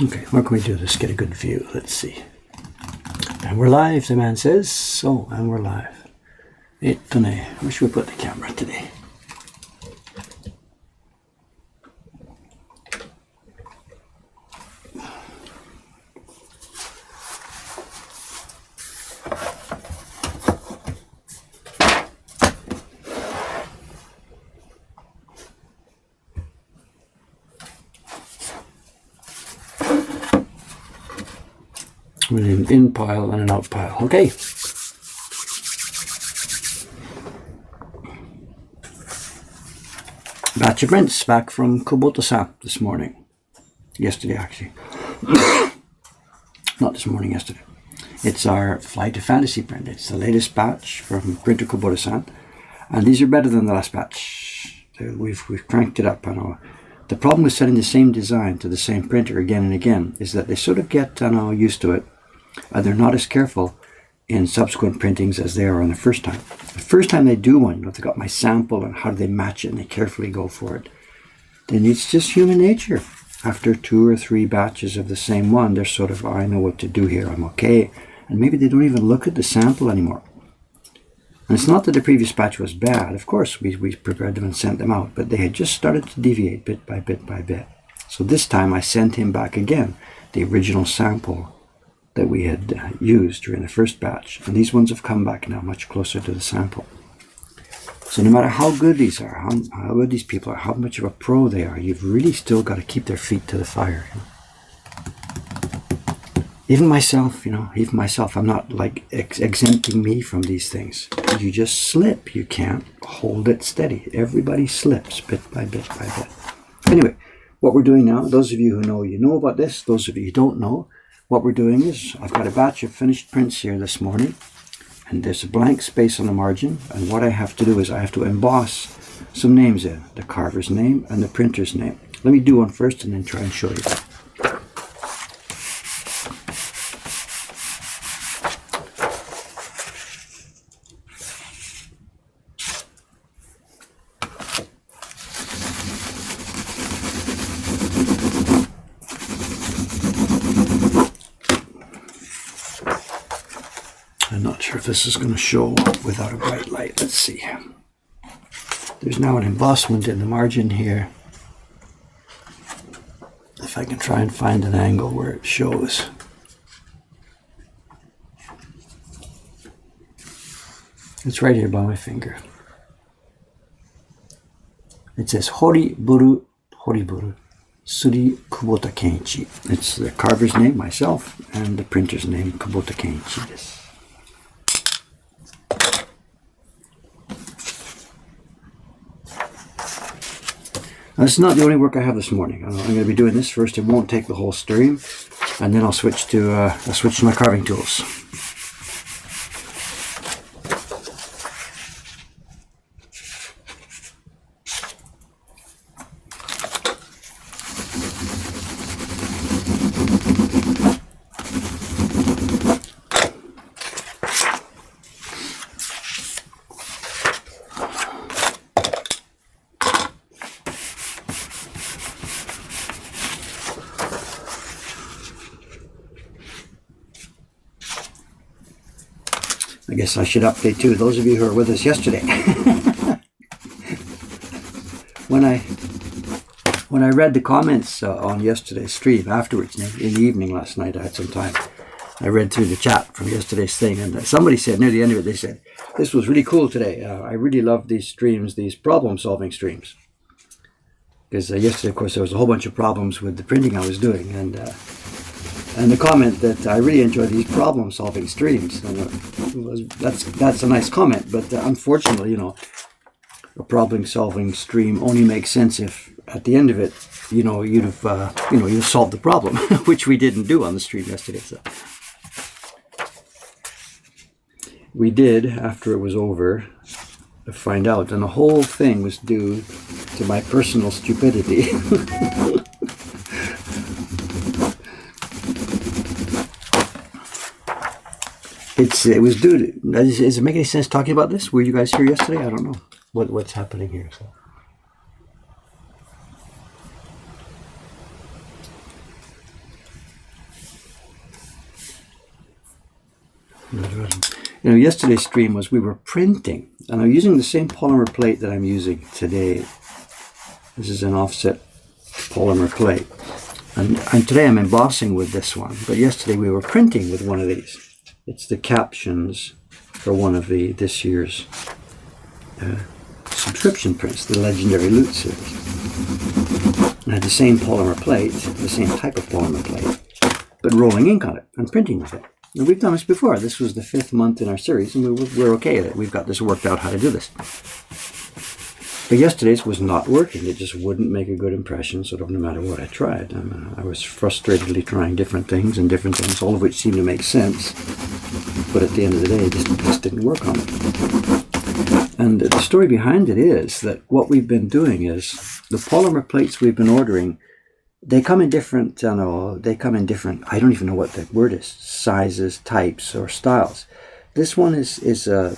Okay, where can we do this? Get a good view. Let's see. And we're live, the man says. Oh, and we're live. Where should we put the camera today? With an in pile and an out pile. Okay. Batch of prints back from Kubota-san this morning. Yesterday, actually. Not this morning, yesterday. It's our Fly to Fantasy print. It's the latest batch from printer Kubota-san. And these are better than the last batch. We've cranked it up. I know. The problem with setting the same design to the same printer again and again is that they sort of get used to it. They're not as careful in subsequent printings as they are on the first time. The first time they do one, they've got my sample and how do they match it, and they carefully go for it. Then it's just human nature. After 2 or 3 batches of the same one, they're sort of, I know what to do here, I'm okay. And maybe they don't even look at the sample anymore. And it's not that the previous batch was bad. Of course, we prepared them and sent them out, but they had just started to deviate bit by bit by bit. So this time I sent him back again, the original sample that we had used during the first batch, and these ones have come back now much closer to the sample. So no matter how good these are, how good these people are, how much of a pro they are, you've really still got to keep their feet to the fire. Even myself, I'm not like exempting me from these things. You just slip. You can't hold it steady. Everybody slips bit by bit by bit. Anyway, what we're doing now, those of you who know, you know about this. Those of you who don't know, what we're doing is, I've got a batch of finished prints here this morning, and there's a blank space on the margin, and what I have to do is I have to emboss some names in, the carver's name and the printer's name. Let me do one first and then try and show you. I'm not sure if this is going to show without a bright light. Let's see. There's now an embossment in the margin here. If I can try and find an angle where it shows. It's right here by my finger. It says Horiburu, Suri Kubota Kenichi. It's the carver's name, myself, and the printer's name, Kubota Kenichi desu. This is not the only work I have this morning. I'm going to be doing this first. It won't take the whole stream, and then I'll switch to my carving tools. I guess I should update too, those of you who were with us yesterday. When I read the comments on yesterday's stream afterwards, in the evening last night, I had some time. I read through the chat from yesterday's thing, and somebody said near the end of it, they said, "This was really cool today. I really love these streams, these problem-solving streams." Because yesterday, of course, there was a whole bunch of problems with the printing I was doing, and the comment that I really enjoy these problem-solving streams. And that's a nice comment, but unfortunately, a problem-solving stream only makes sense if at the end of it, you've solved the problem, which we didn't do on the stream yesterday. So we did, after it was over, find out, and the whole thing was due to my personal stupidity. It was due to, does it make any sense talking about this? Were you guys here yesterday? I don't know what's happening here. So. You know, yesterday's stream was we were printing, and I'm using the same polymer plate that I'm using today. This is an offset polymer plate. And today I'm embossing with this one, but yesterday we were printing with one of these. It's the captions for one of this year's subscription prints, the Legendary Loot series. I had the same polymer plate, the same type of polymer plate, but rolling ink on it and printing with it. And we've done this before. This was the 5th month in our series, and we're okay at it. We've got this worked out how to do this. But yesterday's was not working. It just wouldn't make a good impression, sort of no matter what I tried. I was frustratedly trying different things, all of which seemed to make sense. But at the end of the day, it just didn't work on it. And the story behind it is that what we've been doing is the polymer plates we've been ordering, they come in different, I don't even know what the word is, sizes, types, or styles. This one is the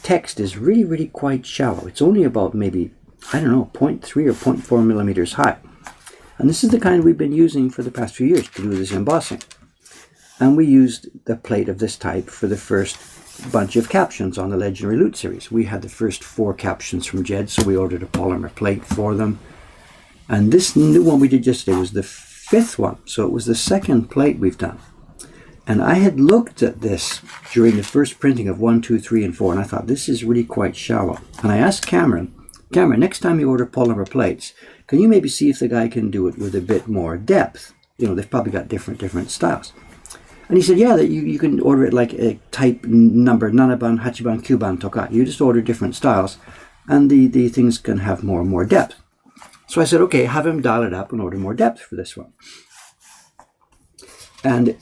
text is really, really quite shallow. It's only about maybe, 0.3 or 0.4 millimeters high. And this is the kind we've been using for the past few years to do this embossing. And we used the plate of this type for the first bunch of captions on the Legendary Loot series. We had the first 4 captions from Jed, so we ordered a polymer plate for them. And this new one we did yesterday was the 5th one, so it was the 2nd plate we've done. And I had looked at this during the first printing of 1, 2, 3, and 4, and I thought, this is really quite shallow. And I asked Cameron, next time you order polymer plates, can you maybe see if the guy can do it with a bit more depth? You know, they've probably got different styles. And he said, yeah, that you can order it like a type number, Nanaban, Hachiban, Kyuban, Toka. You just order different styles, and the things can have more and more depth. So I said, okay, have him dial it up and order more depth for this one. And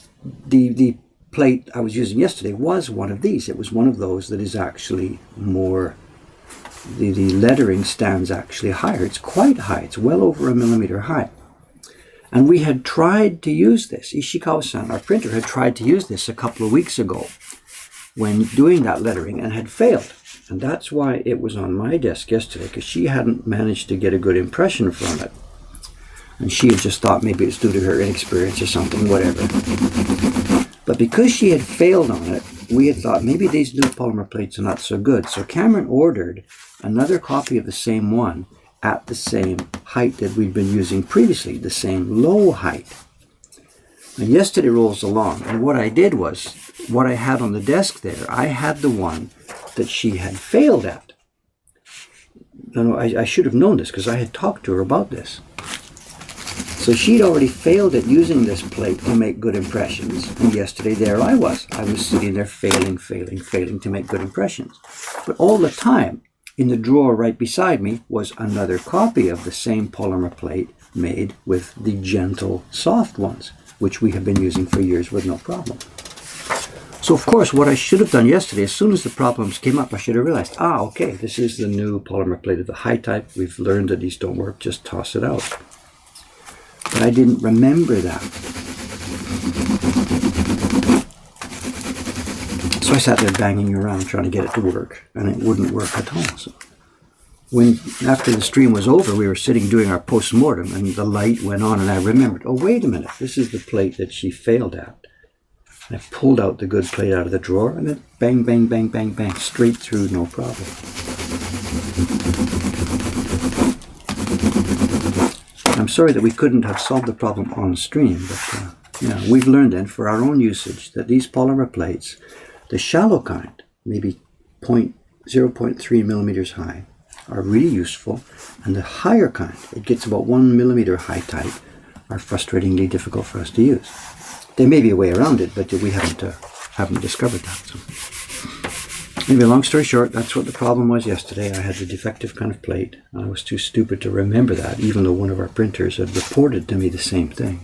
the plate I was using yesterday was one of these. It was one of those that is actually more, the lettering stands actually higher. It's quite high. It's well over 1 millimeter high. And we had tried to use this. Ishikawa-san, our printer, had tried to use this a couple of weeks ago when doing that lettering and had failed. And that's why it was on my desk yesterday, because she hadn't managed to get a good impression from it. And she had just thought maybe it's due to her inexperience or something, whatever. But because she had failed on it, we had thought maybe these new polymer plates are not so good. So Cameron ordered another copy of the same one at the same height that we'd been using previously, the same low height. And yesterday rolls along, and what I did was, what I had on the desk there, I had the one that she had failed at. No, I should have known this because I had talked to her about this. So she'd already failed at using this plate to make good impressions. And yesterday there I was sitting there failing to make good impressions. But all the time, in the drawer right beside me was another copy of the same polymer plate made with the gentle, soft ones, which we have been using for years with no problem. So of course, what I should have done yesterday, as soon as the problems came up, I should have realized, okay, this is the new polymer plate of the high type. We've learned that these don't work, just toss it out. But I didn't remember that. So I sat there banging around trying to get it to work, and it wouldn't work at all. So after the stream was over, we were sitting doing our post-mortem, and the light went on, and I remembered, oh, wait a minute, this is the plate that she failed at. And I pulled out the good plate out of the drawer, and then bang, bang, bang, bang, bang, straight through, no problem. I'm sorry that we couldn't have solved the problem on stream, but we've learned then for our own usage that these polymer plates, the shallow kind, maybe 0.3 millimeters high, are really useful, and the higher kind, it gets about 1 millimeter high type, are frustratingly difficult for us to use. There may be a way around it, but we haven't discovered that. So. Anyway, long story short, that's what the problem was yesterday. I had the defective kind of plate. I was too stupid to remember that, even though one of our printers had reported to me the same thing.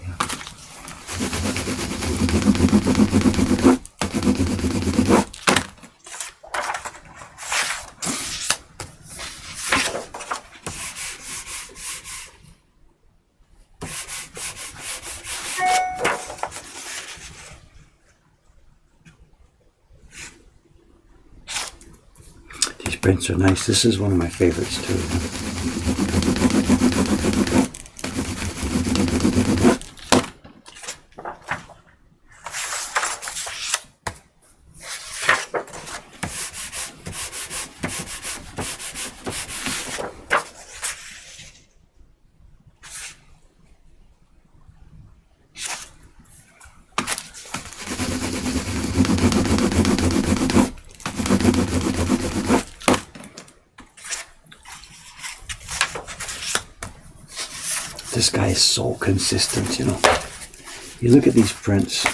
Prints are nice. This is one of my favorites too. This guy is so consistent, you know. You look at these prints.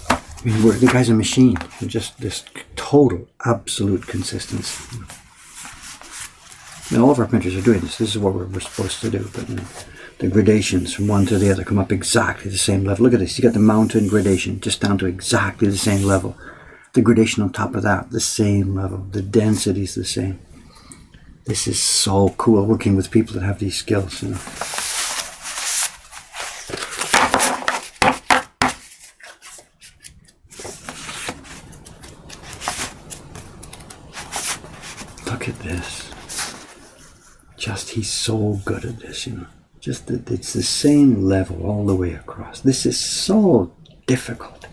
I mean, the guy's a machine. Just this total, absolute consistency. I mean, all of our printers are doing this. This is what we're supposed to do. But you know, the gradations from one to the other come up exactly the same level. Look at this. You got the mountain gradation just down to exactly the same level. The gradation on top of that, the same level. The density is the same. This is so cool working with people that have these skills, you know. Look at this. Just, he's so good at this, you know. Just, it's the same level all the way across. This is so difficult.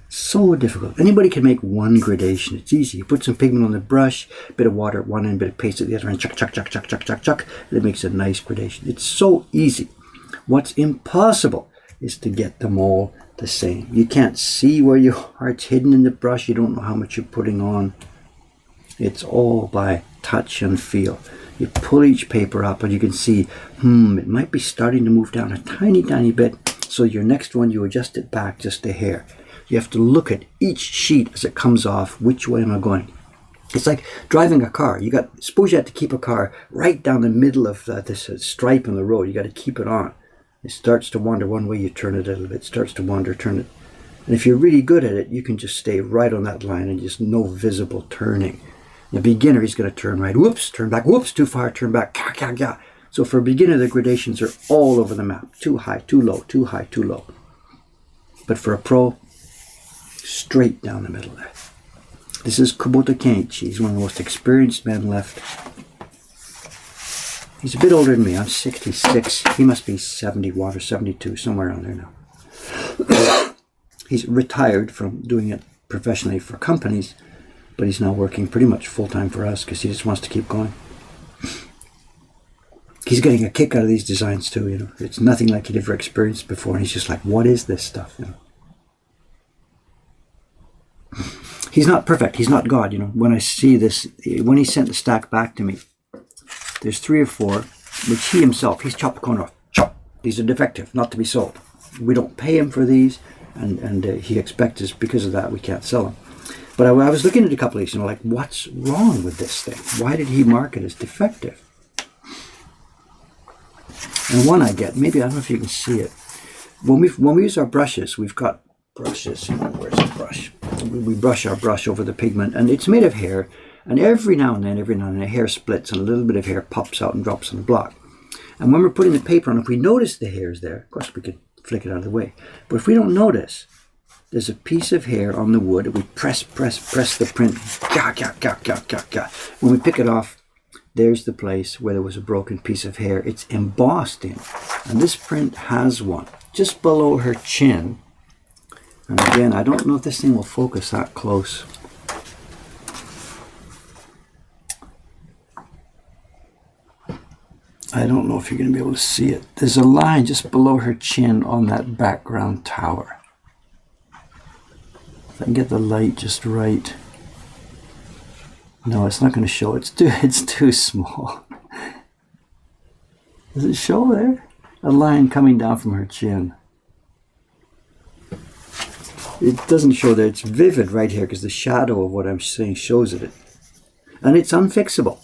So difficult. Anybody can make one gradation. It's easy. You put some pigment on the brush, a bit of water at one end, bit of paste at the other end, chuck, chuck, chuck, chuck, chuck, chuck, chuck. And it makes a nice gradation. It's so easy. What's impossible is to get them all the same. You can't see where your art's hidden in the brush. You don't know how much you're putting on. It's all by touch and feel. You pull each paper up and you can see, it might be starting to move down a tiny, tiny bit. So your next one, you adjust it back just a hair. You have to look at each sheet as it comes off. Which way am I going? It's like driving a car. Suppose you had to keep a car right down the middle of this stripe on the road. You got to keep it on. It starts to wander one way, you turn it a little bit. Starts to wander, turn it. And if you're really good at it, you can just stay right on that line and just no visible turning. The beginner, he's going to turn right, whoops, turn back, whoops, too far, turn back, ka, ka, ka. So for a beginner, the gradations are all over the map. Too high, too low, too high, too low. But for a pro, straight down the middle there. This is Kubota Kenichi. He's one of the most experienced men left. He's a bit older than me. I'm 66. He must be 71 or 72, somewhere around there now. He's retired from doing it professionally for companies, but he's now working pretty much full-time for us because he just wants to keep going. He's getting a kick out of these designs too, you know. It's nothing like he'd ever experienced before, and he's just like, what is this stuff, you know? He's not perfect. He's not God, you know. When I see this, when he sent the stack back to me, there's 3 or 4, which he himself, he's chopped the corner off. Chop. These are defective, not to be sold. We don't pay him for these, and he expects us, because of that, we can't sell them. But I was looking at a couple of these, you know, like, what's wrong with this thing? Why did he mark it as defective? And one I get, maybe, I don't know if you can see it. When we use our brushes, we've got brushes, you know, where's the brush? We brush our brush over the pigment, and it's made of hair, and every now and then a hair splits and a little bit of hair pops out and drops on the block. And when we're putting the paper on, if we notice the hairs there, of course we could flick it out of the way, but if we don't notice, there's a piece of hair on the wood, we press the print, ga, ga, ga, ga, ga, ga. When we pick it off, there's the place where there was a broken piece of hair. It's embossed in, and this print has one just below her chin. And again, I don't know if this thing will focus that close. I don't know if you're going to be able to see it. There's a line just below her chin on that background tower. If I can get the light just right. No, it's not going to show. It's too small. Does it show there? A line coming down from her chin. It doesn't show there. It's vivid right here because the shadow of what I'm saying shows it. And it's unfixable.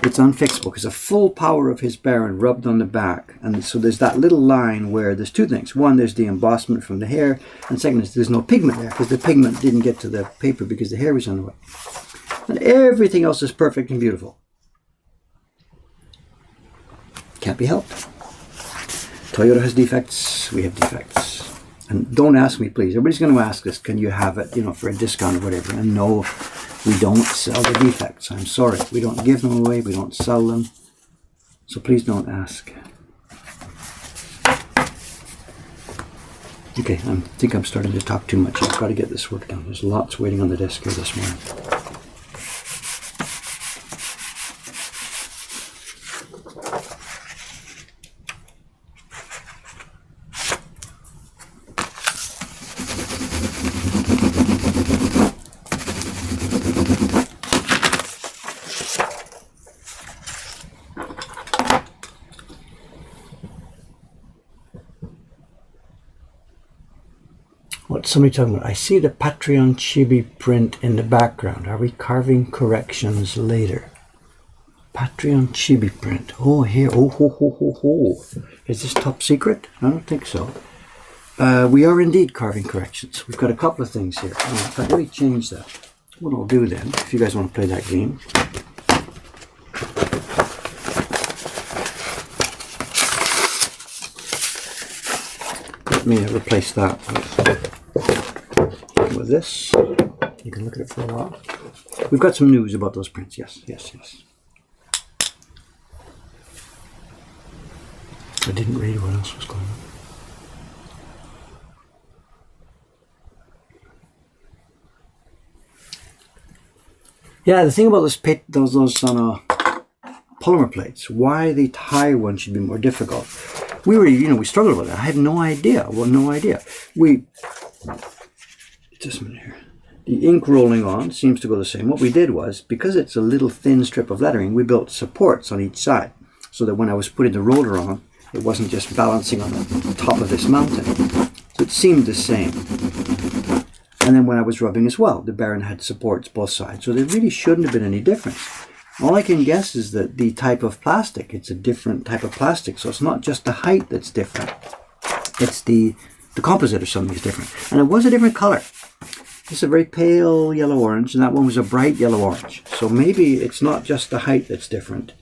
It's unfixable because the full power of his Baron rubbed on the back. And so there's that little line where there's 2 things. One, there's the embossment from the hair. And second is there's no pigment there because the pigment didn't get to the paper because the hair was on the way. And everything else is perfect and beautiful. Can't be helped. Toyota has defects. We have defects. And don't ask me, please. Everybody's going to ask us, can you have it, you know, for a discount or whatever. And no, we don't sell the defects. I'm sorry. We don't give them away. We don't sell them. So please don't ask. Okay, I think I'm starting to talk too much. I've got to get this work done. There's lots waiting on the desk here this morning. What's somebody talking about? I see the Patreon chibi print in the background. Are we carving corrections later? Patreon chibi print. Oh, here. Oh, ho, ho, ho, ho. Is this top secret? I don't think so. We are indeed carving corrections. We've got a couple of things here. In fact, let me change that. What I'll do then, if you guys want to play that game. Let me replace that with this. You can look at it for a while. We've got some news about those prints. Yes, yes, yes. I didn't read what else was going on. Yeah, the thing about those polymer plates, why the Thai one should be more difficult. We struggled with that. I had no idea. Well, no idea. Just a minute here. The ink rolling on seems to go the same. What we did was, because it's a little thin strip of lettering, we built supports on each side so that when I was putting the roller on, it wasn't just balancing on the top of this mountain. So it seemed the same. And then when I was rubbing as well, the Baron had supports both sides. So there really shouldn't have been any difference. All I can guess is that the type of plastic, it's a different type of plastic. So it's not just the height that's different. It's the composite or something is different. And it was a different color. This is a very pale yellow-orange, and that one was a bright yellow-orange. So maybe it's not just the height that's different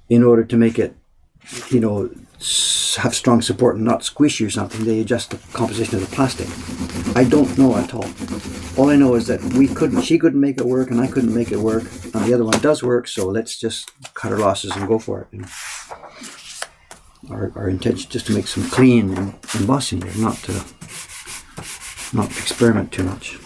in order to make it, have strong support and not squishy or something. They adjust the composition of the plastic. I don't know at all. All I know is that she couldn't make it work and I couldn't make it work, and the other one does work, so let's just cut our losses and go for it. Our intention is just to make some clean embossing there, not experiment too much.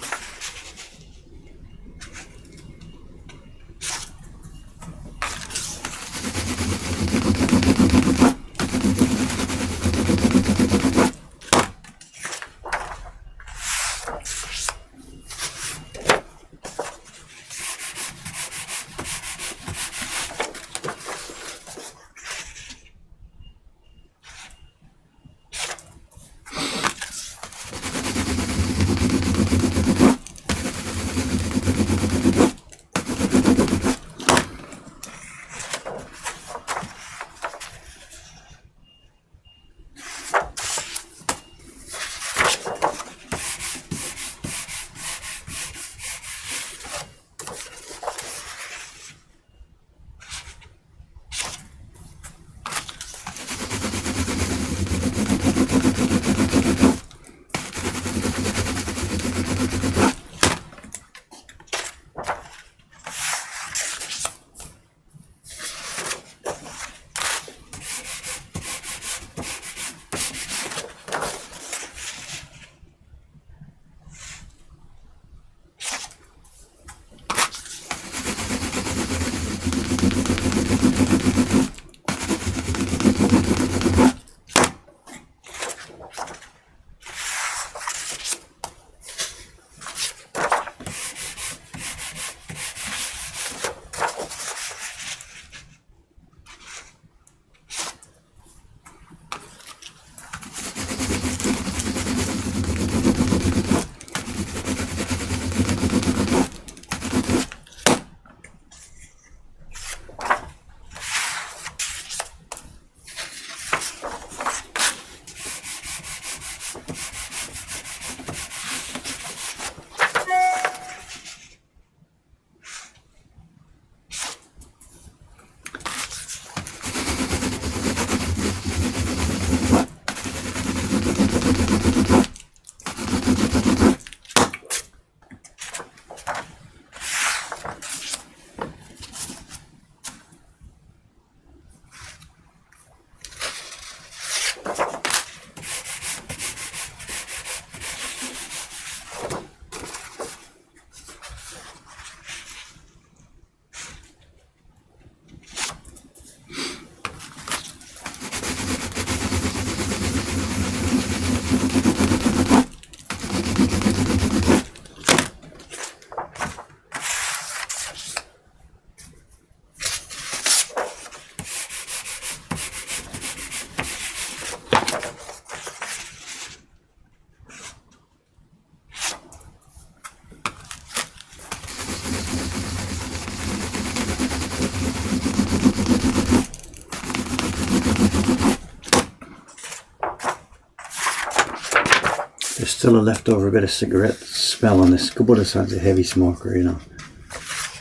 There's still a leftover bit of cigarette smell on this. Kubota-san's a heavy smoker, you know.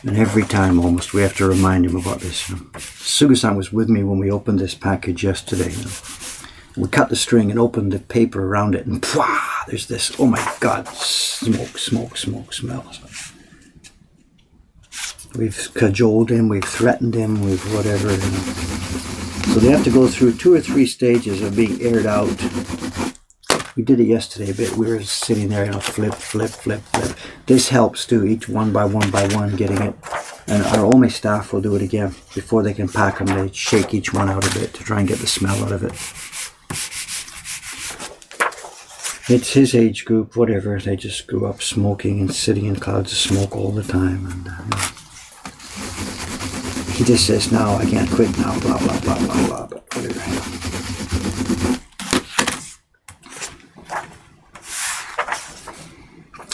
And every time almost we have to remind him about this. You know. Suga-san was with me when we opened this package yesterday. You know. We cut the string and opened the paper around it, and pwah, there's this, oh my God, smoke smells. We've cajoled him, we've threatened him, we've whatever. You know. So they have to go through 2 or 3 stages of being aired out. We did it yesterday, but we were sitting there, you know, flip. This helps too, each one by one getting it. And our Ome staff will do it again. Before they can pack them, they shake each one out a bit to try and get the smell out of it. It's his age group, whatever. They just grew up smoking and sitting in clouds of smoke all the time. And you know, he just says, "No, I can't quit now." Blah blah blah blah blah. But whatever.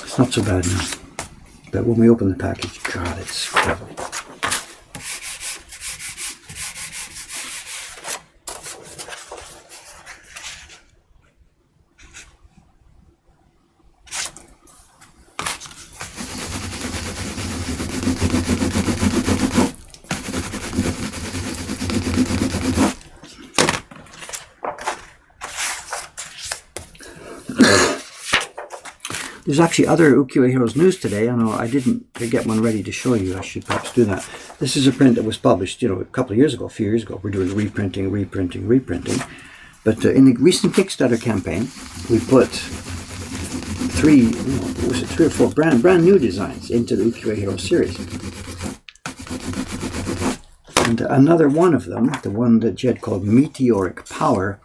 It's not so bad now. But when we open the package, God, it's. There's actually other Ukiyo Heroes news today. I know I didn't get one ready to show you. I should perhaps do that. This is a print that was published, you know, a couple of years ago, a few years ago. We're doing reprinting. But in the recent Kickstarter campaign, we put 3 or 4 brand new designs into the Ukiyo Heroes series. And another one of them, the one that Jed called Meteoric Power,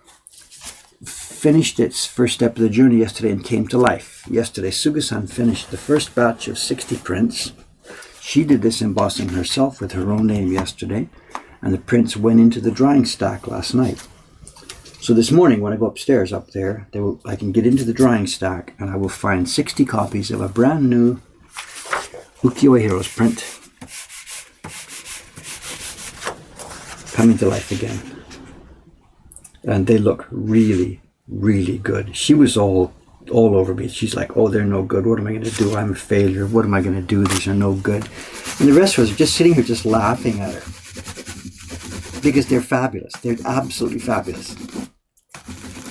finished its first step of the journey yesterday and came to life. Yesterday, Suga-san finished the first batch of 60 prints. She did this embossing herself with her own name yesterday, and the prints went into the drying stack last night. So this morning, when I go upstairs up there, I can get into the drying stack and I will find 60 copies of a brand new Ukiyo Heroes print coming to life again. And they look really good. She was all over me. She's like, "Oh, they're no good. What am I going to do? I'm a failure. What am I going to do? These are no good." And the rest of us are just sitting here just laughing at her because they're fabulous. They're absolutely fabulous.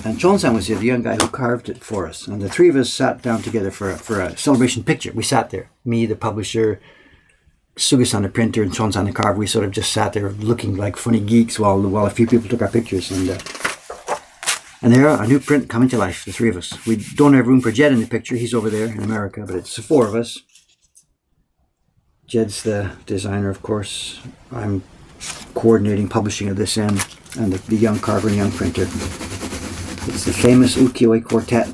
And Chon-san was here, the young guy who carved it for us. And the 3 of us sat down together for a celebration picture. We sat there, me, the publisher, Suga-san, the printer, and Chon-san, the carver. We sort of just sat there looking like funny geeks while a few people took our pictures. And there, a new print coming to life, the 3 of us. We don't have room for Jed in the picture. He's over there in America, but it's the 4 of us. Jed's the designer, of course. I'm coordinating publishing of this end, and the young carver and young printer. It's the famous Ukiyo Quartet,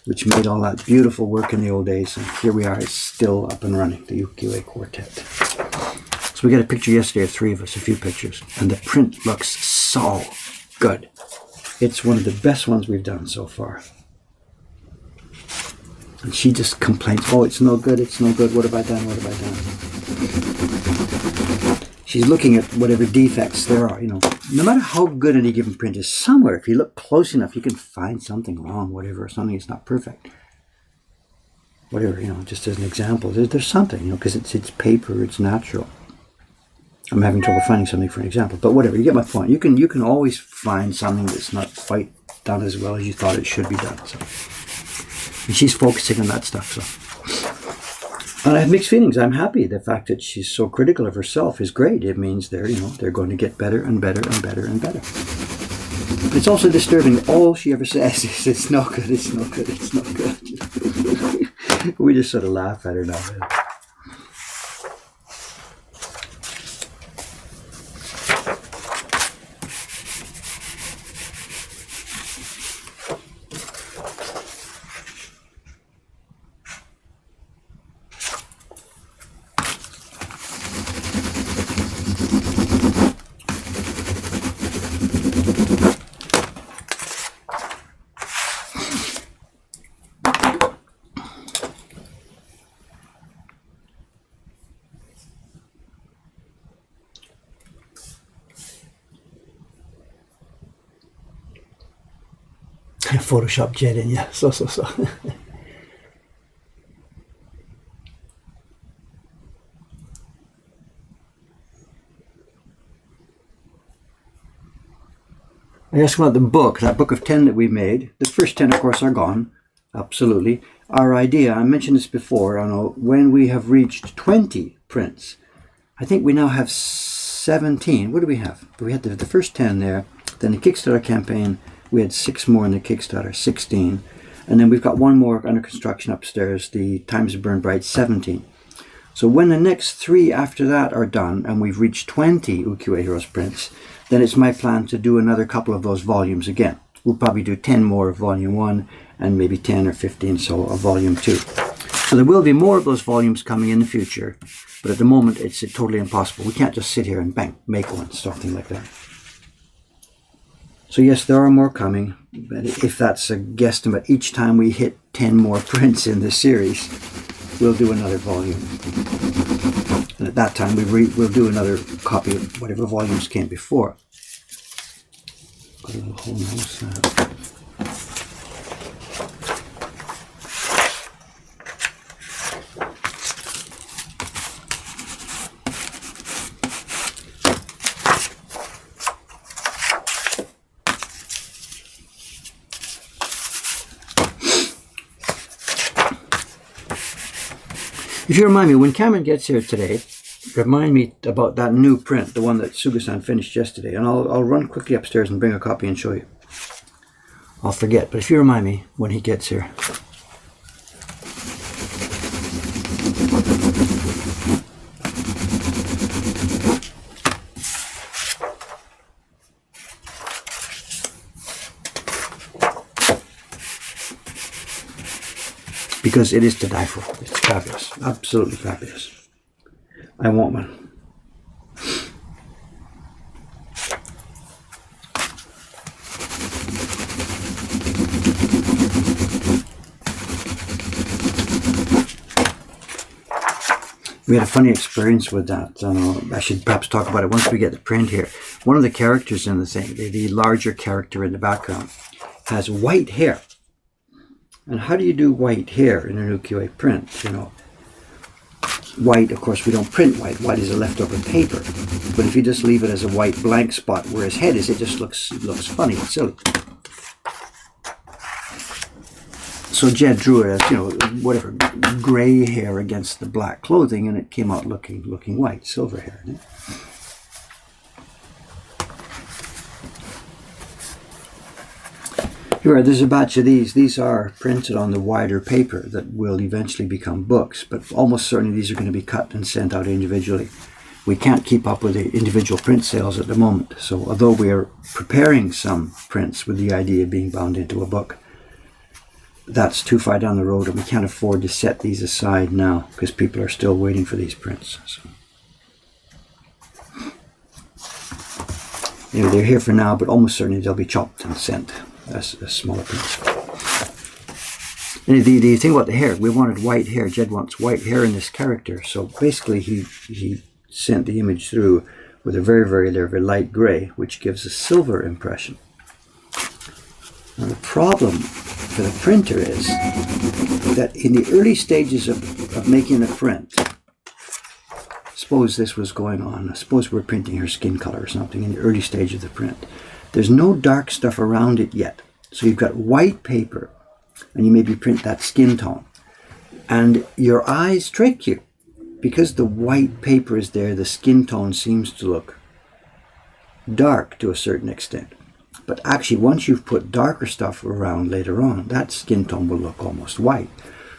which made all that beautiful work in the old days. And here we are, it's still up and running, the Ukiyo Quartet. So we got a picture yesterday of 3 of us, a few pictures, and the print looks so good. It's one of the best ones we've done so far. And she just complains, "Oh, it's no good, what have I done? She's looking at whatever defects there are, you know. No matter how good any given print is, somewhere, if you look close enough, you can find something wrong, something that's not perfect. Whatever, you know, just as an example, there's something, you know, because it's paper, it's natural. I'm having trouble finding something for an example, but whatever, you get my point. You can always find something that's not quite done as well as you thought it should be done. So, and she's focusing on that stuff. So, and I have mixed feelings. I'm happy. The fact that she's so critical of herself is great. It means they're going to get better and better and better and better. But it's also disturbing. All she ever says is, "It's not good. It's not good. It's not good." We just sort of laugh at her now. Photoshop Jed in, yeah. So. I asked about the book, that book of 10 that we made. The first 10, of course, are gone. Absolutely. Our idea, I mentioned this before, I know, when we have reached 20 prints, I think we now have 17. What do we have? We had the first 10 there. Then the Kickstarter campaign, we had 6 more in the Kickstarter, 16. And then we've got one more under construction upstairs, the Times of Burn Bright, 17. So when the next 3 after that are done, and we've reached 20 Ukiyo Heroes prints, then it's my plan to do another couple of those volumes again. We'll probably do 10 more of volume 1 and maybe 10 or 15 so of volume 2. So there will be more of those volumes coming in the future, but at the moment it's totally impossible. We can't just sit here and bang, make one, something like that. So yes, there are more coming, but if that's a guesstimate, each time we hit 10 more prints in the series, we'll do another volume. And at that time, we'll do another copy of whatever volumes came before. Got a little hole nose. If you remind me, when Cameron gets here today, remind me about that new print, the one that Suga-san finished yesterday, and I'll run quickly upstairs and bring a copy and show you. I'll forget, but if you remind me when he gets here. Because it is to die for. It's fabulous. Absolutely fabulous. I want one. We had a funny experience with that. I should perhaps talk about it once we get the print here. One of the characters in the thing, the larger character in the background, has white hair. And how do you do white hair in an ukiyo print? You know, white, of course, we don't print white. White is a leftover paper. But if you just leave it as a white blank spot where his head is, it just looks funny and silly. So Jed drew it as, you know, whatever, gray hair against the black clothing, and it came out looking white, silver hair. Right? Here, there's a batch of these. These are printed on the wider paper that will eventually become books, but almost certainly these are going to be cut and sent out individually. We can't keep up with the individual print sales at the moment, so although we are preparing some prints with the idea of being bound into a book, that's too far down the road, and we can't afford to set these aside now because people are still waiting for these prints. So. Anyway, they're here for now, but almost certainly they'll be chopped and sent as smaller prints. And the thing about the hair, we wanted white hair. Jed wants white hair in this character, so basically he sent the image through with a very, very, very light gray, which gives a silver impression. Now the problem for the printer is that in the early stages of making a print, suppose this was going on, suppose we're printing her skin color or something in the early stage of the print, there's no dark stuff around it yet. So you've got white paper, and you maybe print that skin tone, and your eyes trick you. Because the white paper is there, the skin tone seems to look dark to a certain extent. But actually, once you've put darker stuff around later on, that skin tone will look almost white.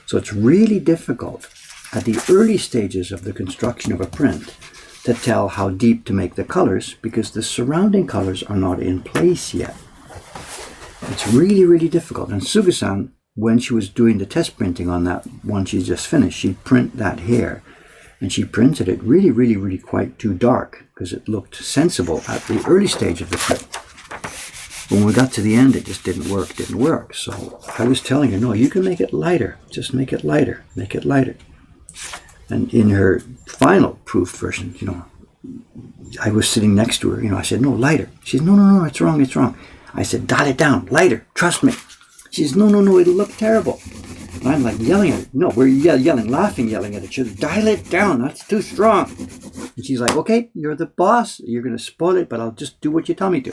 So it's really difficult at the early stages of the construction of a print to tell how deep to make the colors, because the surrounding colors are not in place yet. It's really, really difficult. And Suga-san, when she was doing the test printing on that one she just finished, she'd print that hair. And she printed it really, really, really quite too dark because it looked sensible at the early stage of the print. When we got to the end, it just didn't work. So I was telling her, no, you can make it lighter. Just make it lighter, make it lighter. And in her final proof version, you know, I was sitting next to her, you know, I said, no, lighter. She said, no, it's wrong. I said, dial it down, lighter, trust me. She says, no, it'll look terrible. And I'm like yelling at her. No, we're yelling at each other. Dial it down, that's too strong. And she's like, okay, you're the boss. You're going to spoil it, but I'll just do what you tell me to.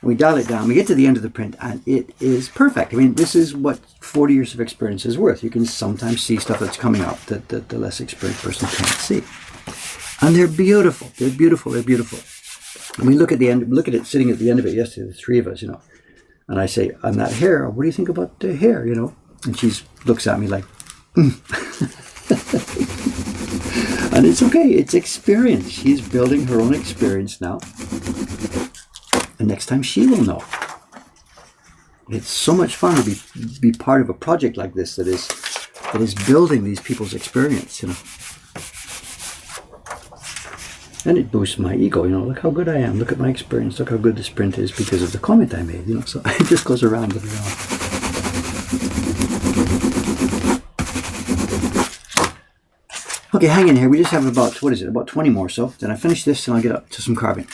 And we dial it down. We get to the end of the print, and it is perfect. I mean, this is what 40 years of experience is worth. You can sometimes see stuff that's coming up that the less experienced person can't see. And they're beautiful. They're beautiful. And we look at it sitting at the end of it yesterday, the three of us, And I say, on that hair, what do you think about the hair, And she looks at me like, And it's okay. It's experience. She's building her own experience now. And next time she will know. It's so much fun to be part of a project like this that is building these people's experience, And it boosts my ego, look how good I am, look at my experience, look how good this print is because of the comment I made, so it just goes around and around. Okay, hang in here, we just have about 20 more, so then I finish this and I'll get up to some carving.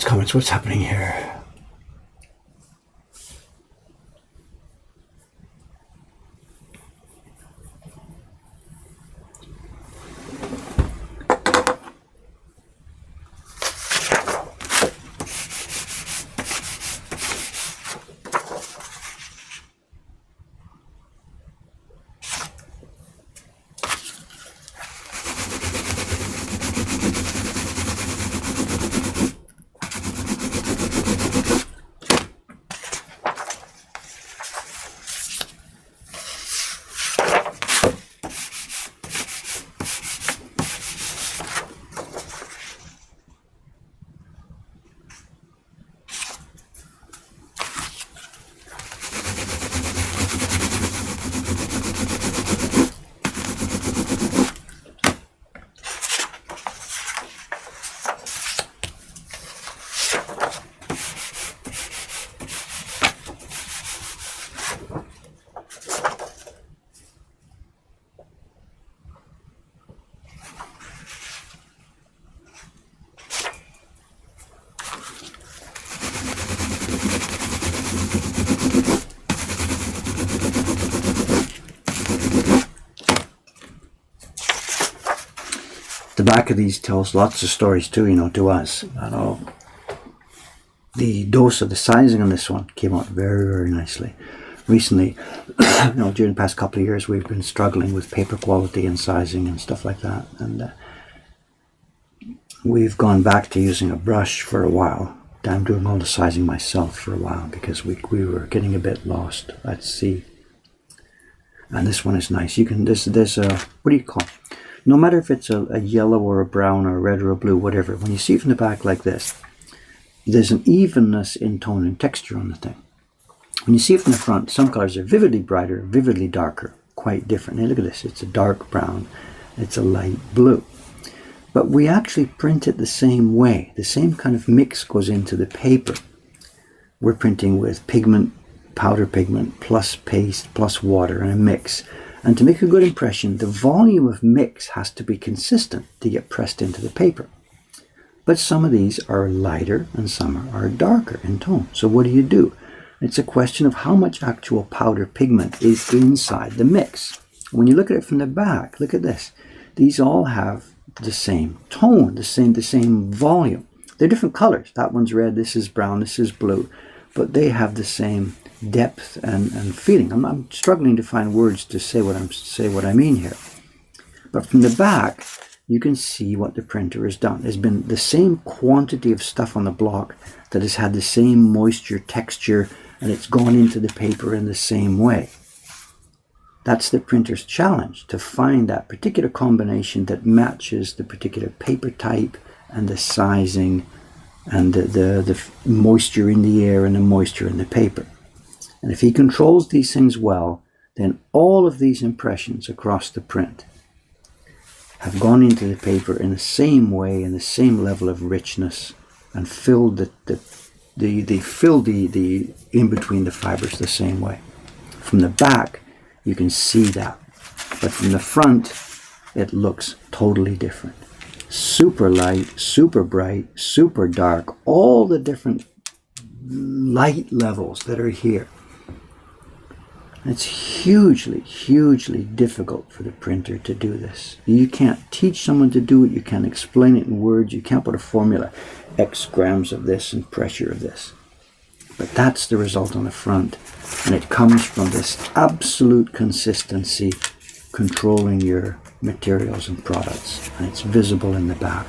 Comments, what's happening here? The back of these tells lots of stories too, to us. The dose of the sizing on this one came out very, very nicely. Recently, during the past couple of years, we've been struggling with paper quality and sizing and stuff like that. And we've gone back to using a brush for a while. I'm doing all the sizing myself for a while because we were getting a bit lost at sea. And this one is nice. You can, there's a, what do you call it? No matter if it's a yellow or a brown or a red or a blue, whatever, when you see it from the back like this, there's an evenness in tone and texture on the thing. When you see it from the front, some colors are vividly brighter, vividly darker, quite different. Now look at this, it's a dark brown, it's a light blue. But we actually print it the same way. The same kind of mix goes into the paper. We're printing with pigment, powder pigment, plus paste, plus water, and a mix. And to make a good impression, the volume of mix has to be consistent to get pressed into the paper. But some of these are lighter and some are darker in tone. So what do? It's a question of how much actual powder pigment is inside the mix. When you look at it from the back, look at this. These all have the same tone, the same volume. They're different colors. That one's red, this is brown, this is blue. But they have the same depth and feeling. I'm struggling to find words to say what I mean here. But from the back, you can see what the printer has done. There's been the same quantity of stuff on the block that has had the same moisture, texture, and it's gone into the paper in the same way. That's the printer's challenge, to find that particular combination that matches the particular paper type and the sizing and the moisture in the air and the moisture in the paper. And if he controls these things well, then all of these impressions across the print have gone into the paper in the same way, in the same level of richness, and filled the in between the fibers the same way. From the back, you can see that, but from the front, it looks totally different. Super light, super bright, super dark, all the different light levels that are here. It's hugely, hugely difficult for the printer to do this. You can't teach someone to do it, you can't explain it in words, you can't put a formula, X grams of this and pressure of this. But that's the result on the front, and it comes from this absolute consistency controlling your materials and products, and it's visible in the back.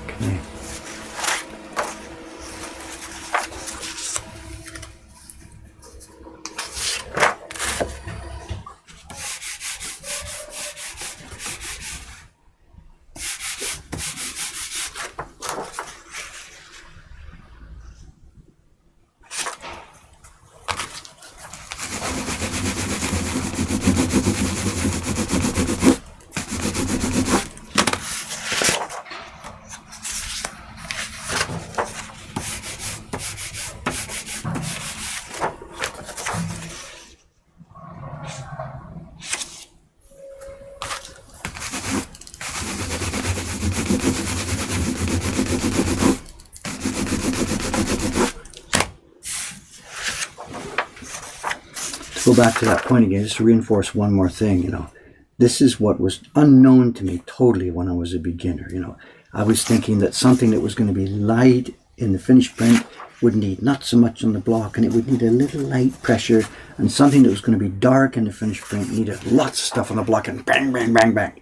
Go back to that point again, just to reinforce one more thing, this is what was unknown to me totally when I was a beginner. I was thinking that something that was going to be light in the finished print would need not so much on the block, and it would need a little light pressure, and something that was going to be dark in the finished print needed lots of stuff on the block and bang, bang, bang, bang.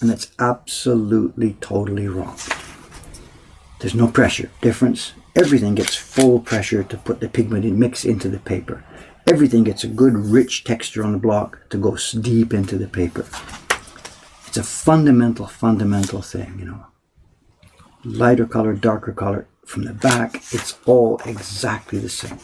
And that's absolutely, totally wrong. There's no pressure difference. Everything gets full pressure to put the pigment mix into the paper. Everything gets a good rich texture on the block to go deep into the paper. It's a fundamental thing, Lighter color, darker color. From the back, it's all exactly the same.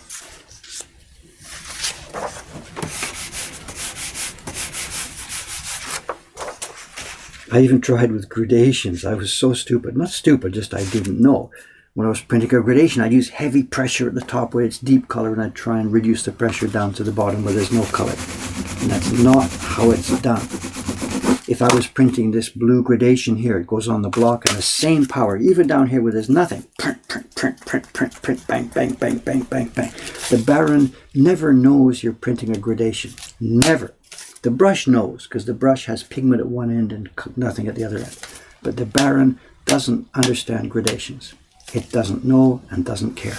I even tried with gradations. I was so stupid. Not stupid, just I didn't know. When I was printing a gradation, I'd use heavy pressure at the top where it's deep color, and I'd try and reduce the pressure down to the bottom where there's no color. And that's not how it's done. If I was printing this blue gradation here, it goes on the block and the same power, even down here where there's nothing. Print, print, print, print, print, print, bang, bang, bang, bang, bang, bang. The Baron never knows you're printing a gradation. Never. The brush knows, because the brush has pigment at one end and nothing at the other end. But the Baron doesn't understand gradations. It doesn't know and doesn't care.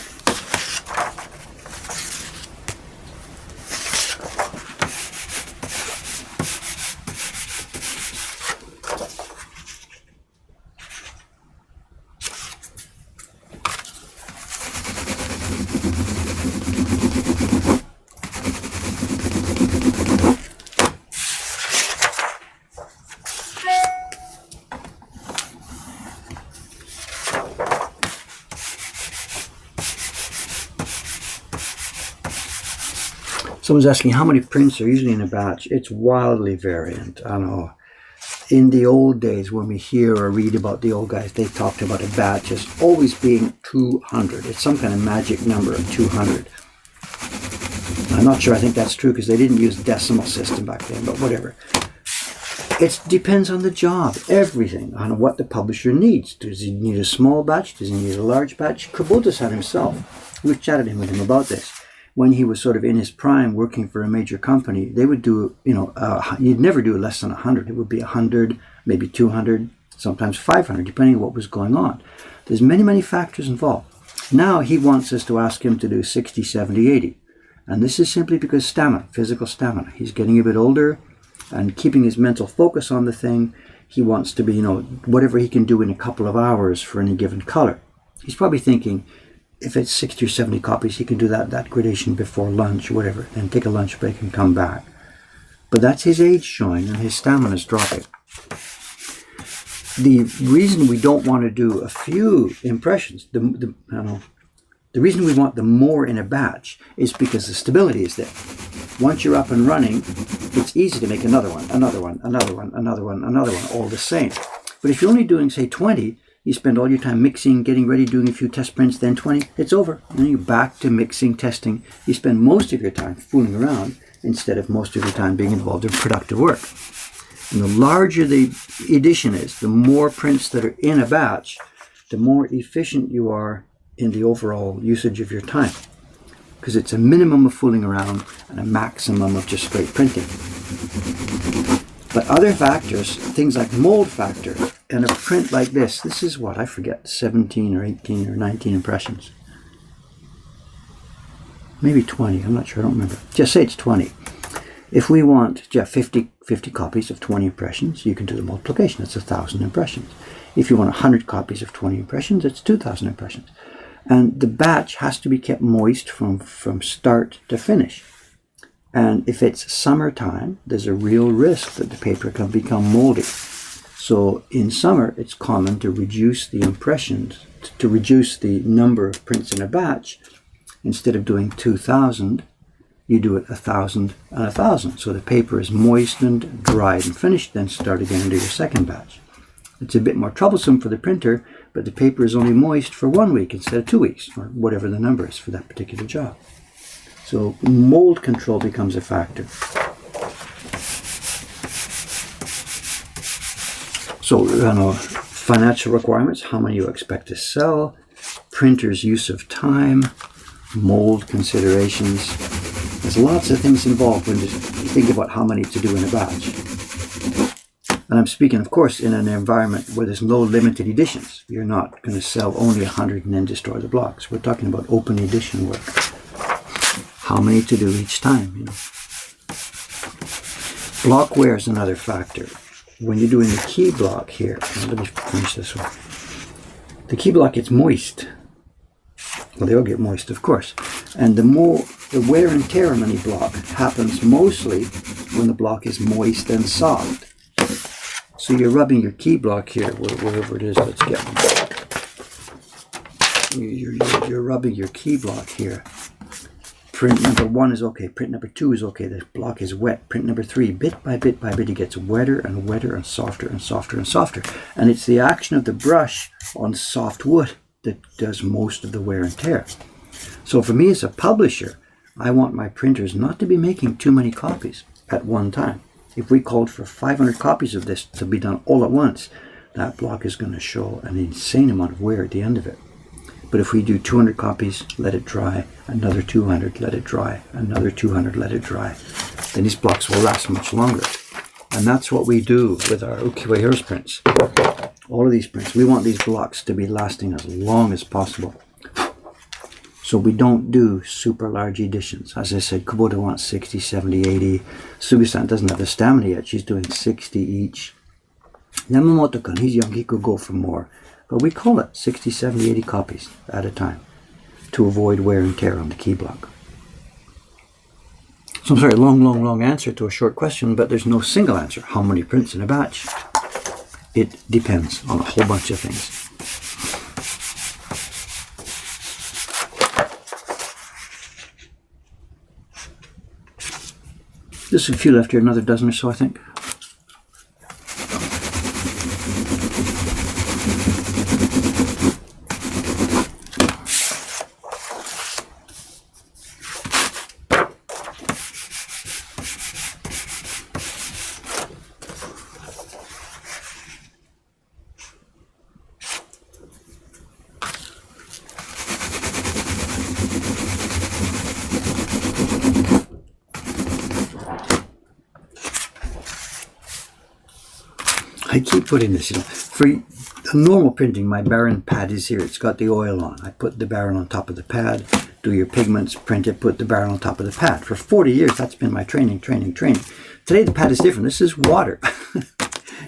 Someone's asking how many prints are usually in a batch. It's wildly variant. I know. In the old days, when we hear or read about the old guys, they talked about a batch as always being 200. It's some kind of magic number of 200. I'm not sure I think that's true, because they didn't use decimal system back then, but whatever. It depends on the job, everything, on what the publisher needs. Does he need a small batch? Does he need a large batch? Kubotas had himself. We've chatted with him about this. When he was sort of in his prime working for a major company, they would do, you'd never do less than 100. It would be 100, maybe 200, sometimes 500, depending on what was going on. There's many, many factors involved. Now he wants us to ask him to do 60, 70, 80. And this is simply because stamina, physical stamina. He's getting a bit older and keeping his mental focus on the thing. he wants to be, whatever he can do in a couple of hours for any given color. He's probably thinking, if it's 60 or 70 copies, he can do that gradation before lunch or whatever, and take a lunch break and come back. But that's his age showing, and his stamina's dropping. The reason we don't want to do a few impressions, the reason we want the more in a batch is because the stability is there. Once you're up and running, it's easy to make another one, another one, another one, another one, another one, all the same. But if you're only doing, say, 20, you spend all your time mixing, getting ready, doing a few test prints, then 20, it's over. And then you're back to mixing, testing. You spend most of your time fooling around instead of most of your time being involved in productive work. And the larger the edition is, the more prints that are in a batch, the more efficient you are in the overall usage of your time. Because it's a minimum of fooling around and a maximum of just straight printing. But other factors, things like mold factor, and a print like this is what, I forget, 17 or 18 or 19 impressions. Maybe 20, I'm not sure, I don't remember. Just say it's 20. If we want 50 copies of 20 impressions, you can do the multiplication, that's 1,000 impressions. If you want 100 copies of 20 impressions, it's 2,000 impressions. And the batch has to be kept moist from start to finish. And if it's summertime, there's a real risk that the paper can become moldy. So in summer, it's common to reduce the impressions, to reduce the number of prints in a batch. Instead of doing 2,000, you do it 1,000 and 1,000. So the paper is moistened, dried, and finished, then start again and do your second batch. It's a bit more troublesome for the printer, but the paper is only moist for 1 week instead of 2 weeks, or whatever the number is for that particular job. So mold control becomes a factor. So, financial requirements, how many you expect to sell, printer's use of time, mold considerations. There's lots of things involved when you think about how many to do in a batch. And I'm speaking, of course, in an environment where there's no limited editions. You're not going to sell only 100 and then destroy the blocks. We're talking about open edition work. How many to do each time, Block wear is another factor. When you're doing the key block here, let me finish this one. The key block gets moist. Well, they all get moist, of course. And the wear and tear on any block happens mostly when the block is moist and soft. So you're rubbing your key block here, wherever it is, let's get one. You're rubbing your key block here. Print number 1 is okay, print number 2 is okay, the block is wet. Print number 3, bit by bit by bit, it gets wetter and wetter and softer and softer and softer. And it's the action of the brush on soft wood that does most of the wear and tear. So for me as a publisher, I want my printers not to be making too many copies at one time. If we called for 500 copies of this to be done all at once, that block is going to show an insane amount of wear at the end of it. But if we do 200 copies, let it dry, another 200, let it dry, another 200, let it dry, then these blocks will last much longer. And that's what we do with our Ukiyo Heroes prints. All of these prints, we want these blocks to be lasting as long as possible. So we don't do super large editions. As I said, Kubota wants 60, 70, 80. Sugi-san doesn't have the stamina yet. She's doing 60 each. Yamamoto-kun, he's young, he could go for more. But we call it 60, 70, 80 copies at a time to avoid wear and tear on the key block. So I'm sorry, long answer to a short question, but there's no single answer. How many prints in a batch? It depends on a whole bunch of things. There's a few left here, another dozen or so, I think. I keep putting this, for normal printing, my Baron pad is here. It's got the oil on. I put the barrel on top of the pad, do your pigments, print it, put the barrel on top of the pad. For 40 years, that's been my training. Today, the pad is different. This is water.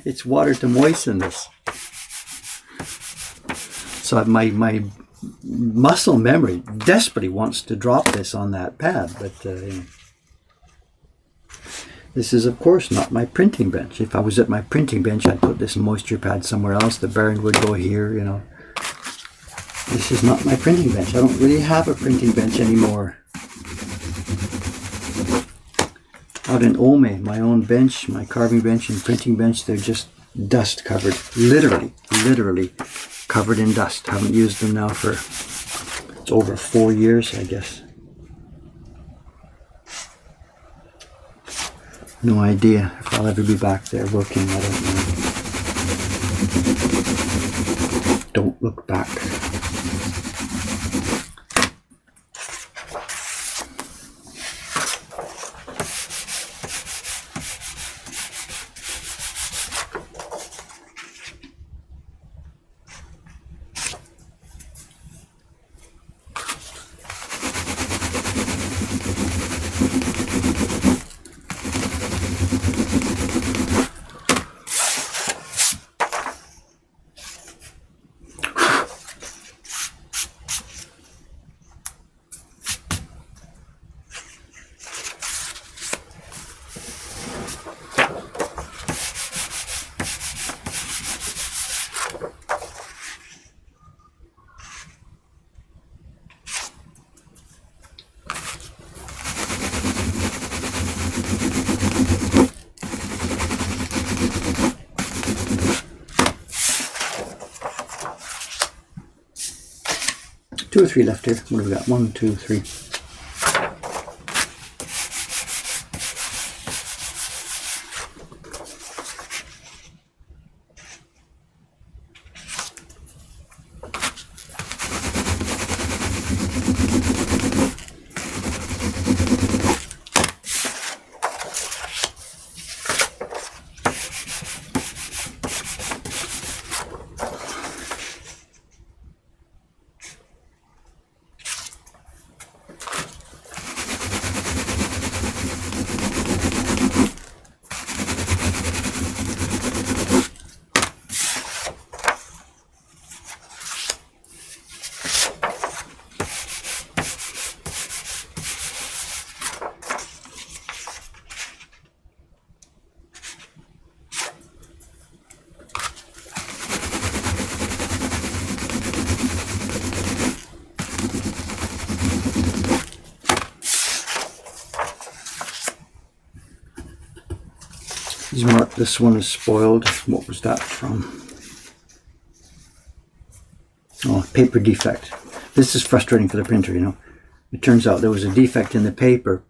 It's water to moisten this. So my muscle memory desperately wants to drop this on that pad, but you know. This is, of course, not my printing bench. If I was at my printing bench, I'd put this moisture pad somewhere else. The bearing would go here, you know. This is not my printing bench. I don't really have a printing bench anymore. Out in Ome, my own bench, my carving bench and printing bench, they're just dust covered. Literally covered in dust. Haven't used them now for, it's over 4 years, I guess. No idea if I'll ever be back there working, I don't know. Don't look back. Two or three left here. What have we got? 1, 2, 3. He's marked this one is spoiled. What was that from? Oh, paper defect. This is frustrating for the printer, you know. It turns out there was a defect in the paper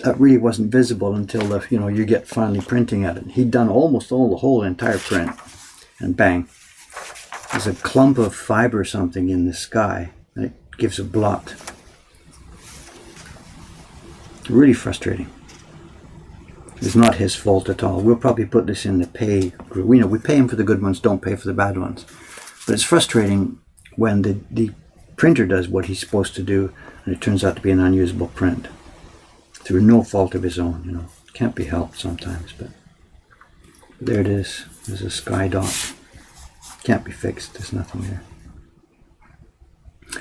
that really wasn't visible until the, you know, you get finally printing at it. He'd done almost all the whole entire print, and bang, there's a clump of fiber or something in the sky, and it gives a blot. Really frustrating. It's not his fault at all. We'll probably put this in the pay group. We know we pay him for the good ones, don't pay for the bad ones. But it's frustrating when the printer does what he's supposed to do and it turns out to be an unusable print through no fault of his own, you know. Can't be helped sometimes, but there it is. There's a sky dot. Can't be fixed. There's nothing there.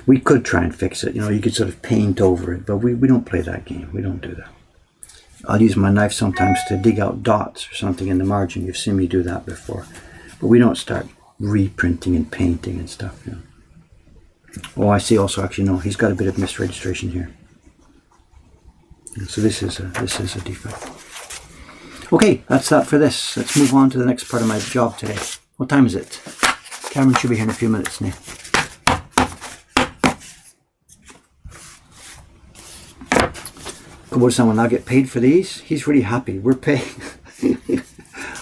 We could try and fix it, you know, you could sort of paint over it, but we don't play that game. We don't do that. I'll use my knife sometimes to dig out dots or something in the margin. You've seen me do that before. But we don't start reprinting and painting and stuff, you know. Oh, I see also, actually, no, he's got a bit of misregistration here. So this is a defect. Okay, that's that for this. Let's move on to the next part of my job today. What time is it? Cameron should be here in a few minutes now. Kubota-san will now get paid for these. He's really happy. We're paying.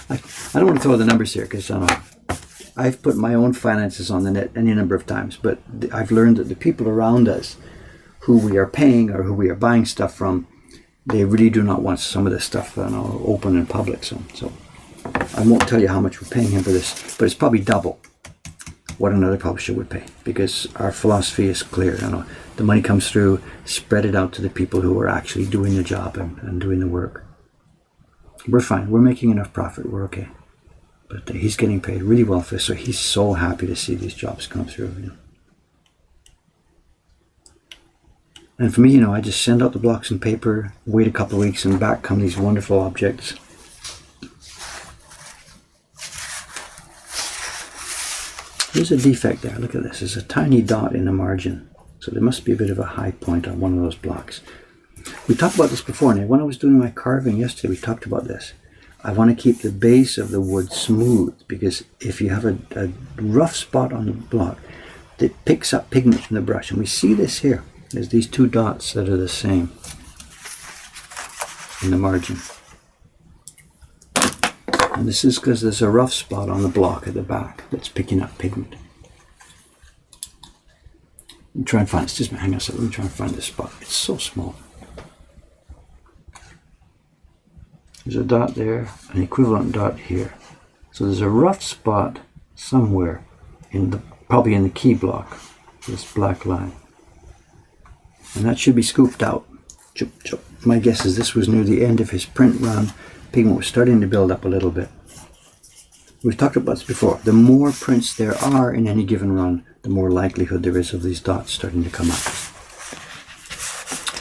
I don't want to throw the numbers here because I've put my own finances on the net any number of times, but I've learned that the people around us who we are paying or who we are buying stuff from, they really do not want some of this stuff open in public. So I won't tell you how much we're paying him for this, but it's probably double what another publisher would pay, because our philosophy is clear. You know, the money comes through, spread it out to the people who are actually doing the job and doing the work. We're fine. We're making enough profit. We're okay. But he's getting paid really well for this, so he's so happy to see these jobs come through. You know. And for me, you know, I just send out the blocks and paper, wait a couple of weeks, and back come these wonderful objects. There's a defect there. Look at this. There's a tiny dot in the margin. So there must be a bit of a high point on one of those blocks. We talked about this before, and when I was doing my carving yesterday, we talked about this. I want to keep the base of the wood smooth, because if you have a rough spot on the block, it picks up pigment from the brush. And we see this here. There's these two dots that are the same in the margin. And this is because there's a rough spot on the block at the back that's picking up pigment. Let me try and find, excuse me, hang on a second, let me try and find this spot. It's so small. There's a dot there, an equivalent dot here. So there's a rough spot somewhere in the, probably in the key block, this black line. And that should be scooped out. Chup, chup. My guess is this was near the end of his print run. Pigment was starting to build up a little bit. We've talked about this before. The more prints there are in any given run, the more likelihood there is of these dots starting to come up.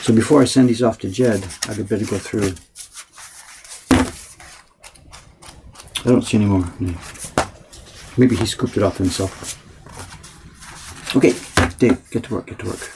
So before I send these off to Jed, I'd better go through. I don't see any more. No. Maybe he scooped it off himself. Okay, Dave, get to work, get to work.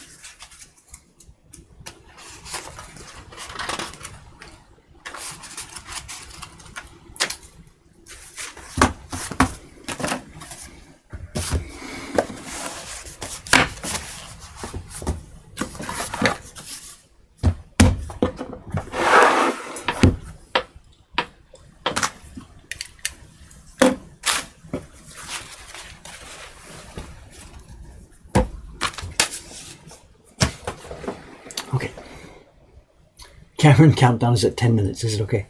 Cameron countdown is at 10 minutes. Is it okay?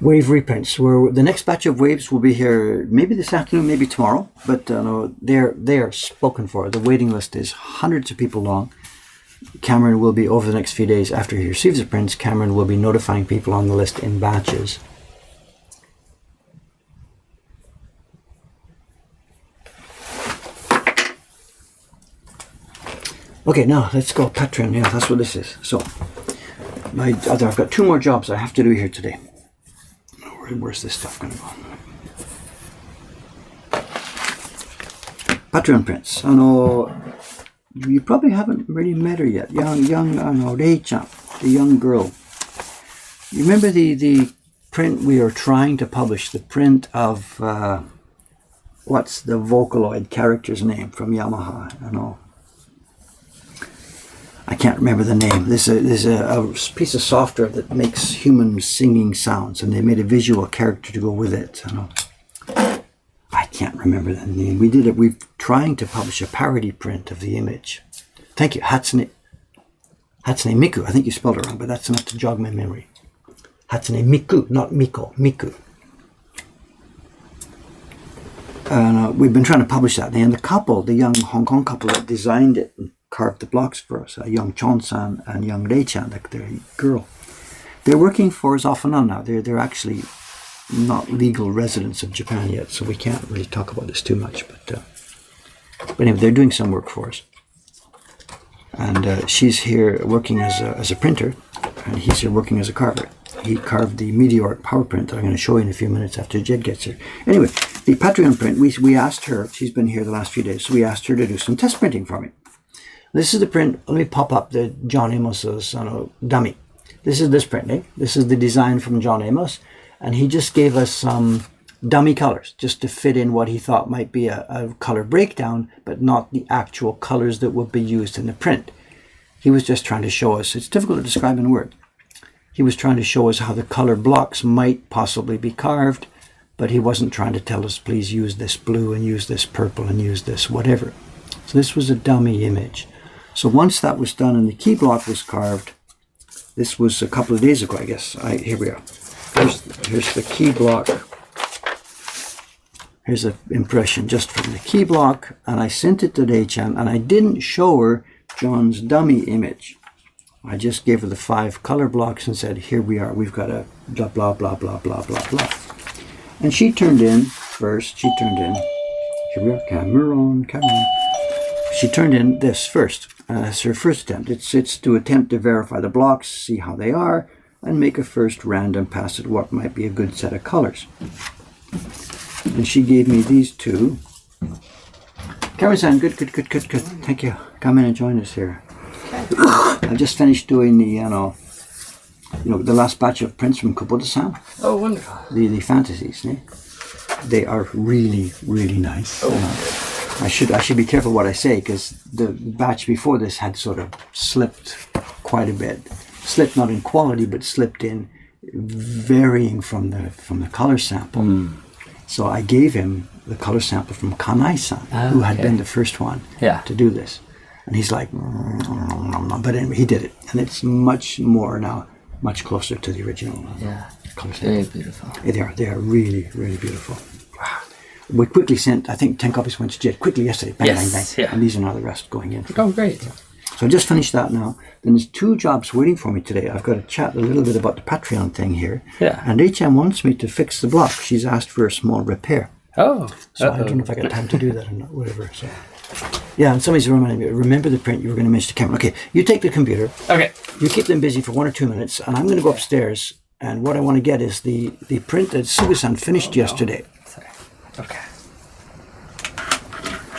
Wave reprints. The next batch of waves will be here maybe this afternoon, maybe tomorrow. But no, they're spoken for. The waiting list is hundreds of people long. Cameron will be, over the next few days after he receives the prints, Cameron will be notifying people on the list in batches. Okay, now let's go Patreon. Yeah, that's what this is. So, I've got 2 more jobs I have to do here today. Where's this stuff going to go? Patreon prints. I know you probably haven't really met her yet. Young, I know, Rei-chan, the young girl. You remember the print we are trying to publish? The print of what's the Vocaloid character's name from Yamaha? I know. I can't remember the name. There's a piece of software that makes human singing sounds, and they made a visual character to go with it. I can't remember the name. We did it. We're trying to publish a parody print of the image. Thank you, Hatsune Miku. I think you spelled it wrong, but that's enough to jog my memory. Hatsune Miku, not Miko. Miku. We've been trying to publish that, and the couple, the young Hong Kong couple that designed it and carved the blocks for us, young Chon-san and young Rei-chan, like their girl. They're working for us off and on now. They're actually not legal residents of Japan yet, so we can't really talk about this too much. But anyway, they're doing some work for us. And she's here working as a printer, and he's here working as a carver. He carved the meteoric power print that I'm going to show you in a few minutes after Jed gets here. Anyway, the Patreon print, we asked her, she's been here the last few days, so we asked her to do some test printing for me. This is the print. Let me pop up the John Amos's dummy. This is this print, eh? This is the design from John Amos. And he just gave us some dummy colors just to fit in what he thought might be a color breakdown, but not the actual colors that would be used in the print. He was just trying to show us, it's difficult to describe in words. He was trying to show us how the color blocks might possibly be carved, but he wasn't trying to tell us, please use this blue and use this purple and use this whatever. So this was a dummy image. So once that was done and the key block was carved, this was a couple of days ago, I guess. Here we are. Here's the key block. Here's an impression just from the key block, and I sent it to Rei-chan, and I didn't show her John's dummy image. I just gave her the 5 color blocks and said, here we are, we've got a blah, blah, blah, blah, blah, blah, blah. And she turned in first, here we are, camera on. She turned in this first, as her first attempt. It's to attempt to verify the blocks, see how they are, and make a first random pass at what might be a good set of colors. And she gave me these 2. Karen-san, good. Thank you. Come in and join us here. I just finished doing the, the last batch of prints from Kubota-san. Oh, wonderful. The fantasies, eh? They are really, really nice. Oh. I should be careful what I say, because the batch before this had sort of slipped quite a bit. Slipped not in quality, but slipped in varying from the color sample. So I gave him the color sample from Kanai-san, who had been the first one to do this. And he's like, but anyway, he did it. And it's much more now, much closer to the original color sample. Very beautiful. They are really, really beautiful. Wow. We quickly sent, I think 10 copies went to Jed quickly yesterday. Bang, bang, bang. Yeah. And these are now the rest going in. Oh, great. So I just finished that now. Then there's 2 jobs waiting for me today. I've got to chat a little bit about the Patreon thing here. Yeah. And HM wants me to fix the block. She's asked for a small repair. Oh. So I don't know if I got time to do that or not, whatever. So. Yeah, and somebody's reminding me, remember the print you were going to miss the camera. Okay, you take the computer. Okay. You keep them busy for 1 or 2 minutes, and I'm going to go upstairs, and what I want to get is the print that Suga-san finished yesterday. Sorry. Okay.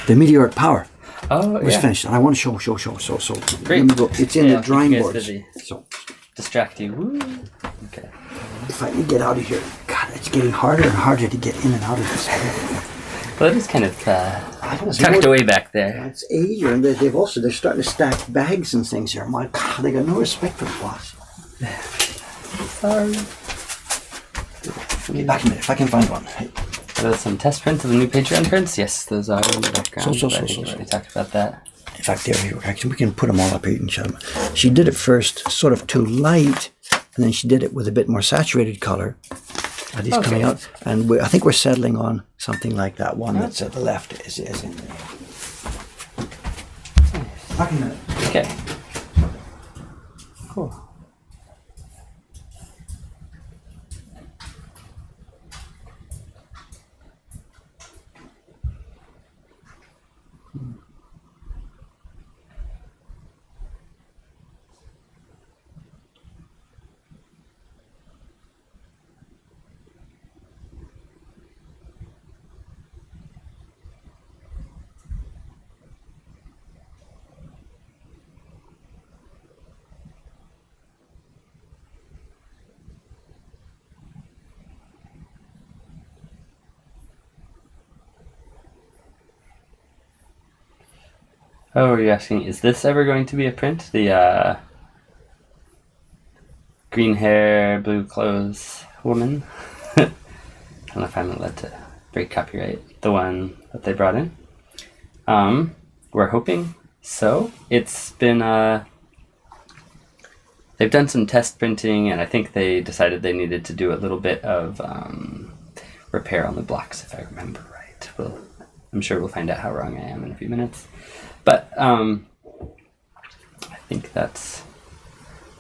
The Meteoric Power was yeah. finished, and I want to show. So Great. let me go. It's in the drawing boards. Busy. So Distract you. Woo. Okay. if I can get out of here, God, it's getting harder and harder to get in and out of this. Well, it is kind of tucked away back there. It's easier, and they're starting to stack bags and things here. My God, they got no respect for the boss. Sorry. Okay, back in a minute, if I can find one. Hey. Are those some test prints of the new Patreon prints? Yes, those are in the background. So. I think we already talked about that. In fact, there we go. Actually, we can put them all up here and show them. She did it first, sort of too light, and then she did it with a bit more saturated color. Are these coming out? And I think we're settling on something like that one that's at the left is in there. Back in a minute. Okay. Cool. Oh, are you asking, is this ever going to be a print? The green hair, blue clothes woman? I don't know if I'm allowed to break copyright. The one that they brought in. We're hoping so. It's been, they've done some test printing, and I think they decided they needed to do a little bit of repair on the blocks, if I remember right. I'm sure we'll find out how wrong I am in a few minutes. But I think that's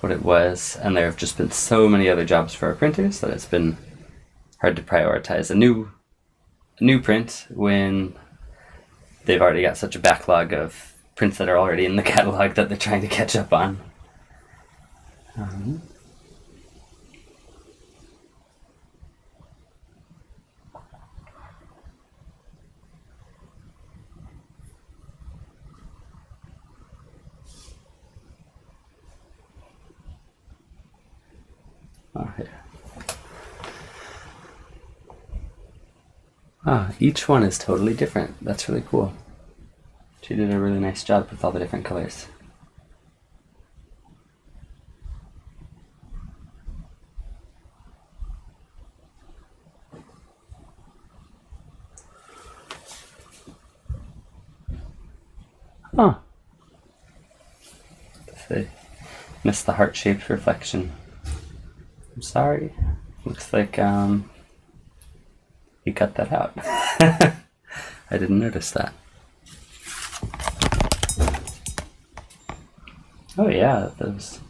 what it was, and there have just been so many other jobs for our printers that it's been hard to prioritize a new print when they've already got such a backlog of prints that are already in the catalog that they're trying to catch up on. Each one is totally different. That's really cool. She did a really nice job with all the different colors. Huh. They missed the heart-shaped reflection. I'm sorry. Looks like you cut that out. I didn't notice that. Oh yeah, those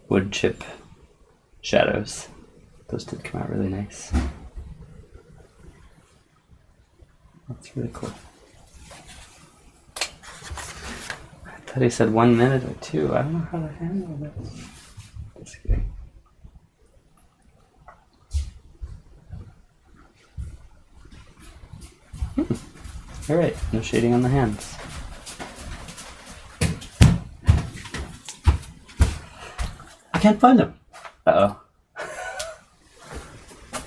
wood chip shadows. Those did come out really nice. That's really cool. I thought he said 1 minute or 2. I don't know how to handle this. Just kidding. All right, no shading on the hands. I can't find them. Uh-oh.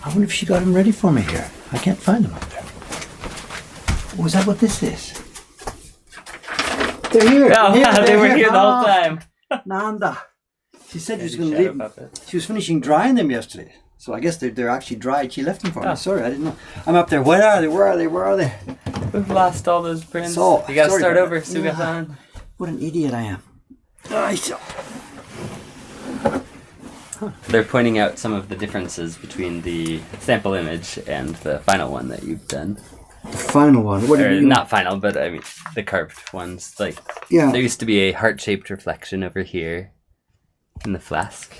I wonder if she got them ready for me here. I can't find them up there. Oh, is that what this is? They're here. Oh, They're they were here the whole Ah, time. Nanda. She said she was Maybe going to shadow leave. puppet. She was finishing drying them yesterday. So I guess they're actually dried. She left them for Oh. me. Sorry, I didn't know. I'm up there. Where are they? Where are they? Where are they? We've lost all those prints. So, you gotta sorry start about over, that. Suga-san. What an idiot I am. They're pointing out some of the differences between the sample image and the final one that you've done. The final one. What do Or you mean? not final, but I mean the carved ones. Like Yeah. there used to be a heart-shaped reflection over here in the flask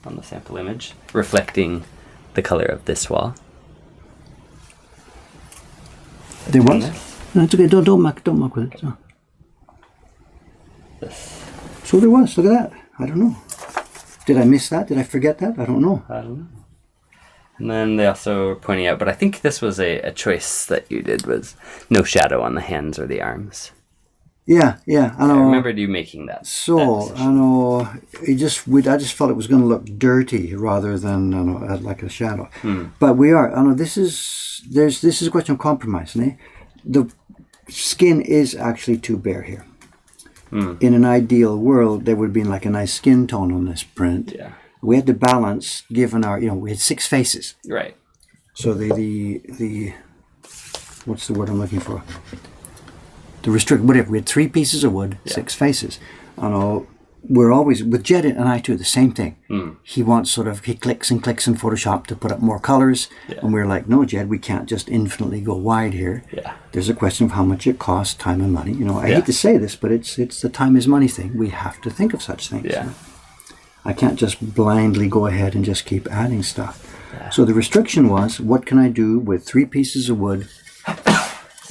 on the sample image, reflecting the color of this wall. There was? This. No, it's okay. Don't muck with it. No. This. So there was. Look at that. I don't know. Did I miss that? Did I forget that? I don't know. I don't know. And then they also were pointing out, but I think this was a choice that you did, was no shadow on the hands or the arms. Yeah, I know. I remembered you making that. So I know. I just felt it was going to look dirty rather than like a shadow. But we are. I know this is a question of compromise. The skin is actually too bare here. In an ideal world, there would be like a nice skin tone on this print. Yeah. We had to balance, given our, we had 6 faces. Right. So the what's the word I'm looking for? The restrict, whatever. We had 3 pieces of wood, 6 faces. I know we're always, with Jed and I too, the same thing. He wants he clicks in Photoshop to put up more colors. Yeah. And we're like, no, Jed, we can't just infinitely go wide here. Yeah. There's a question of how much it costs, time and money. I hate to say this, but it's the time is money thing. We have to think of such things. Yeah. I can't just blindly go ahead and just keep adding stuff. Yeah. So the restriction was, what can I do with 3 pieces of wood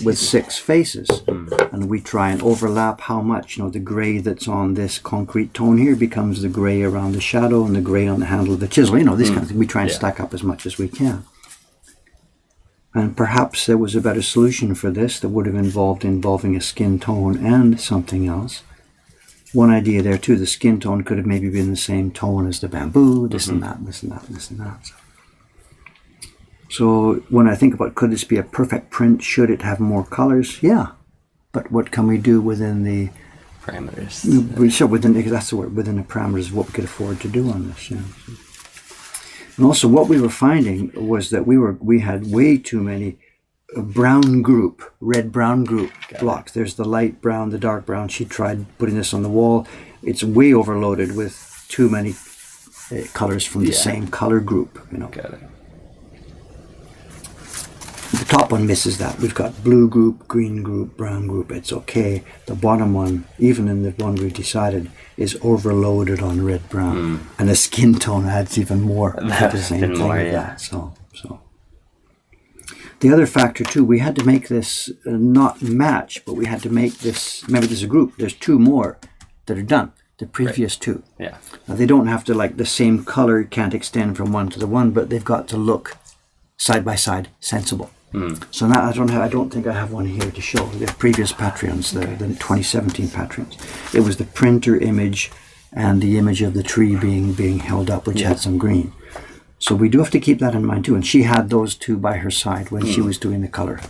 with 6 faces? And we try and overlap how much. The gray that's on this concrete tone here becomes the gray around the shadow and the gray on the handle of the chisel. This kind of thing. We try and stack up as much as we can. And perhaps there was a better solution for this that would have involving a skin tone and something else. One idea there too, the skin tone could have maybe been the same tone as the bamboo, this and that, this and that, this and that. So when I think about, could this be a perfect print? Should it have more colors? Yeah. But what can we do within the parameters? So that's the word, within the parameters of what we could afford to do on this. Yeah. And also what we were finding was that we had way too many red-brown group blocks. There's the light brown, the dark brown. She tried putting this on the wall. It's way overloaded with too many colors from the same color group. Got it. The top one misses that. We've got blue group, green group, brown group. It's okay. The bottom one, even in the one we decided, is overloaded on red-brown. And the skin tone adds even more. The same thing more, with that. So. The other factor too, we had to make this not match, but we had to make this, remember there's a group, there's 2 more that are done, the previous 2. Yeah. Now they don't have to, the same color can't extend from one to the one, but they've got to look side by side sensible. So now I don't think I have one here to show. The previous Patreons, the 2017 Patreons. It was the printer image and the image of the tree being held up, which had some green. So we do have to keep that in mind too. And she had those 2 by her side when she was doing the color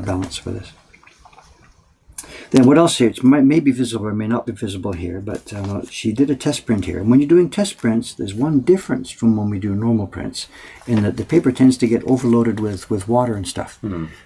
balance for this. Then what else here? It may be visible or may not be visible here, but she did a test print here. And when you're doing test prints, there's one difference from when we do normal prints, in that the paper tends to get overloaded with water and stuff.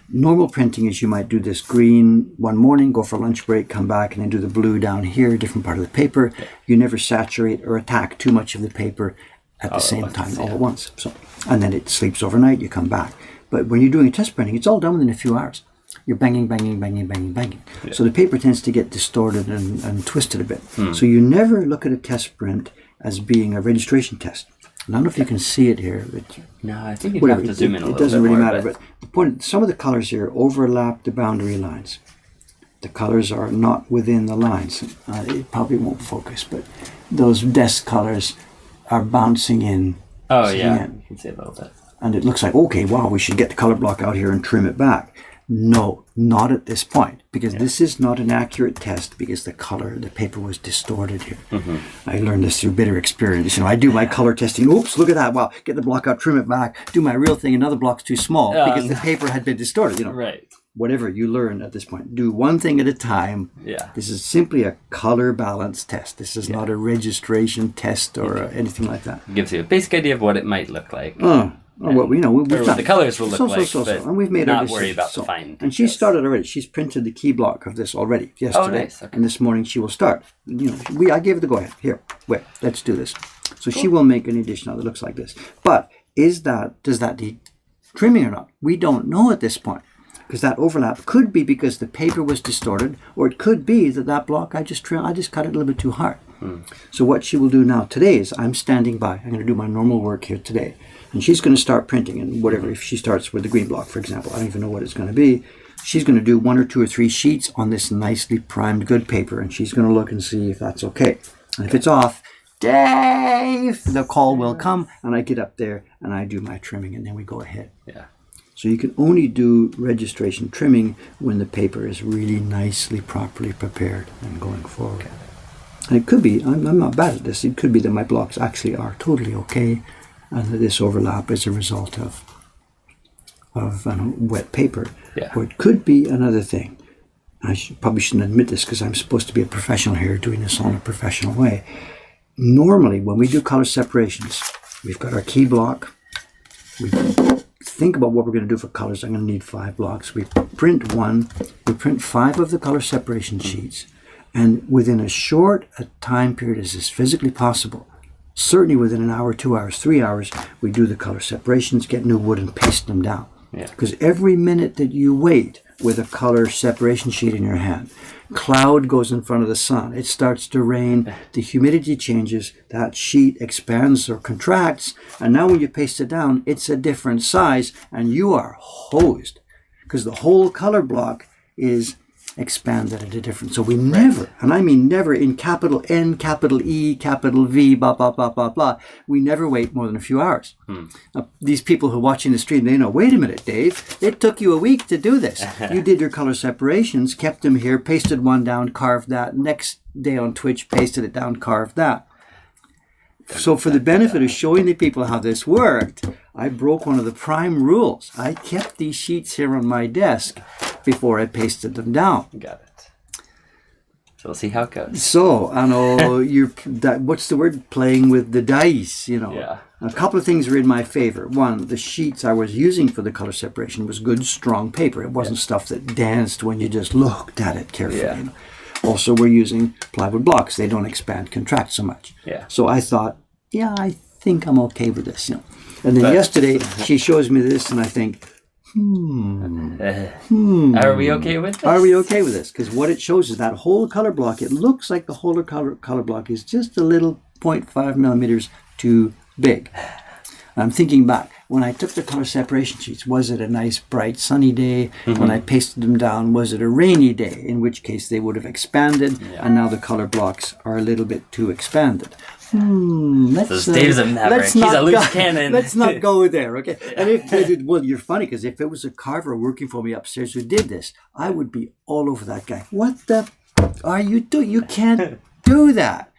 Normal printing is you might do this green one morning, go for lunch break, come back, and then do the blue down here, different part of the paper. You never saturate or attack too much of the paper at the same time, all at once. So, and then it sleeps overnight, you come back. But when you're doing a test printing, it's all done within a few hours. You're banging, banging, banging, banging, banging. Yeah. So the paper tends to get distorted and twisted a bit. So you never look at a test print as being a registration test. I don't know if you can see it here. But no, I think you have to zoom in a little bit. It doesn't really more, matter. But the point, some of the colors here overlap the boundary lines. The colors are not within the lines. It probably won't focus, but those desk colors are bouncing in. Oh, yeah. You can see a little bit. And it looks like, okay, wow, we should get the color block out here and trim it back. No, not at this point, because this is not an accurate test because the paper was distorted here. I learned this through bitter experience. I do my color testing. Oops, look at that. Wow, get the block out, trim it back, do my real thing. Another block's too small because the paper had been distorted. Right. Whatever you learn at this point, do one thing at a time. Yeah. This is simply a color balance test. This is not a registration test or anything like that. It gives you a basic idea of what it might look like. What we've done. What the colors will look like, but and we've made not worry about the fine details. And she started already. She's printed the key block of this already yesterday. Oh, nice. Okay. And this morning she will start. I gave her the go-ahead. Here, wait, let's do this. So she will make an edition that looks like this. But does that need trimming or not? We don't know at this point. Because that overlap could be because the paper was distorted, or it could be that block I just cut it a little bit too hard. So what she will do now today is I'm standing by. I'm going to do my normal work here today. And she's going to start printing, and whatever, if she starts with the green block, for example, I don't even know what it's going to be. She's going to do 1 or 2 or 3 sheets on this nicely primed good paper, and she's going to look and see if that's okay. And if it's off, Dave, the call will come, and I get up there and I do my trimming, and then we go ahead. Yeah. So you can only do registration trimming when the paper is really nicely, properly prepared and going forward. Okay. And it could be, I'm not bad at this, it could be that my blocks actually are totally okay, and that this overlap is a result of wet paper. Yeah. Or it could be another thing. I probably shouldn't admit this because I'm supposed to be a professional here doing this on a professional way. Normally, when we do color separations, we've got our key block. We think about what we're going to do for colors. I'm going to need 5 blocks. We print 1. We print 5 of the color separation sheets. And within as short a time period as is physically possible, certainly within an hour, 2 hours, 3 hours, we do the color separations, get new wood and paste them down. Because every minute that you wait with a color separation sheet in your hand, cloud goes in front of the sun, it starts to rain, the humidity changes, that sheet expands or contracts, and now when you paste it down, it's a different size, and you are hosed. Because the whole color block is expanded at a different. So we never, and I mean never, in capital N, capital E, capital V, blah, blah, blah, blah, blah, we never wait more than a few hours. Now, these people who are watching the stream, they know, wait a minute, Dave, it took you a week to do this. You did your color separations, kept them here, pasted one down, carved that. Next day on Twitch, pasted it down, carved that. So for the benefit of showing the people how this worked, I broke one of the prime rules. I kept these sheets here on my desk before I pasted them down. Got it. So we'll see how it goes. So, I know, what's the word? Playing with the dice, Yeah. A couple of things are in my favor. One, the sheets I was using for the color separation was good, strong paper. It wasn't stuff that danced when you just looked at it carefully. Yeah. Also, we're using plywood blocks. They don't expand, contract so much. Yeah. So I thought, I think I'm okay with this. And then yesterday, she shows me this, and I think, Are we okay with this? Are we okay with this? Because what it shows is that whole color block, it looks like the whole color block is just a little 0.5 millimeters too big. I'm thinking back, when I took the color separation sheets, was it a nice, bright, sunny day? When I pasted them down, was it a rainy day? In which case they would have expanded, and now the color blocks are a little bit too expanded. Dave's a maverick. He's a loose cannon. Let's not go there, okay? And well, you're funny, because if it was a carver working for me upstairs who did this, I would be all over that guy. What the are you doing? You can't do that.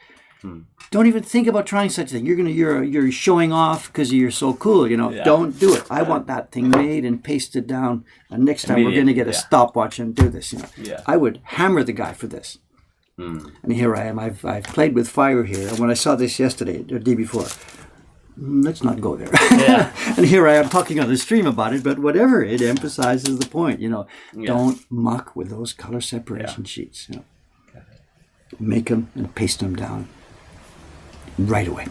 Don't even think about trying such a thing. You're showing off because you're so cool. Don't do it. I want that thing made and pasted down. And next time we're going to get a stopwatch and do this. I would hammer the guy for this. And here I am. I've played with fire here. And when I saw this yesterday, or the day before, let's not go there. And here I am talking on the stream about it. But whatever, it emphasizes the point. Don't muck with those color separation sheets. Make them and paste them down. Right away.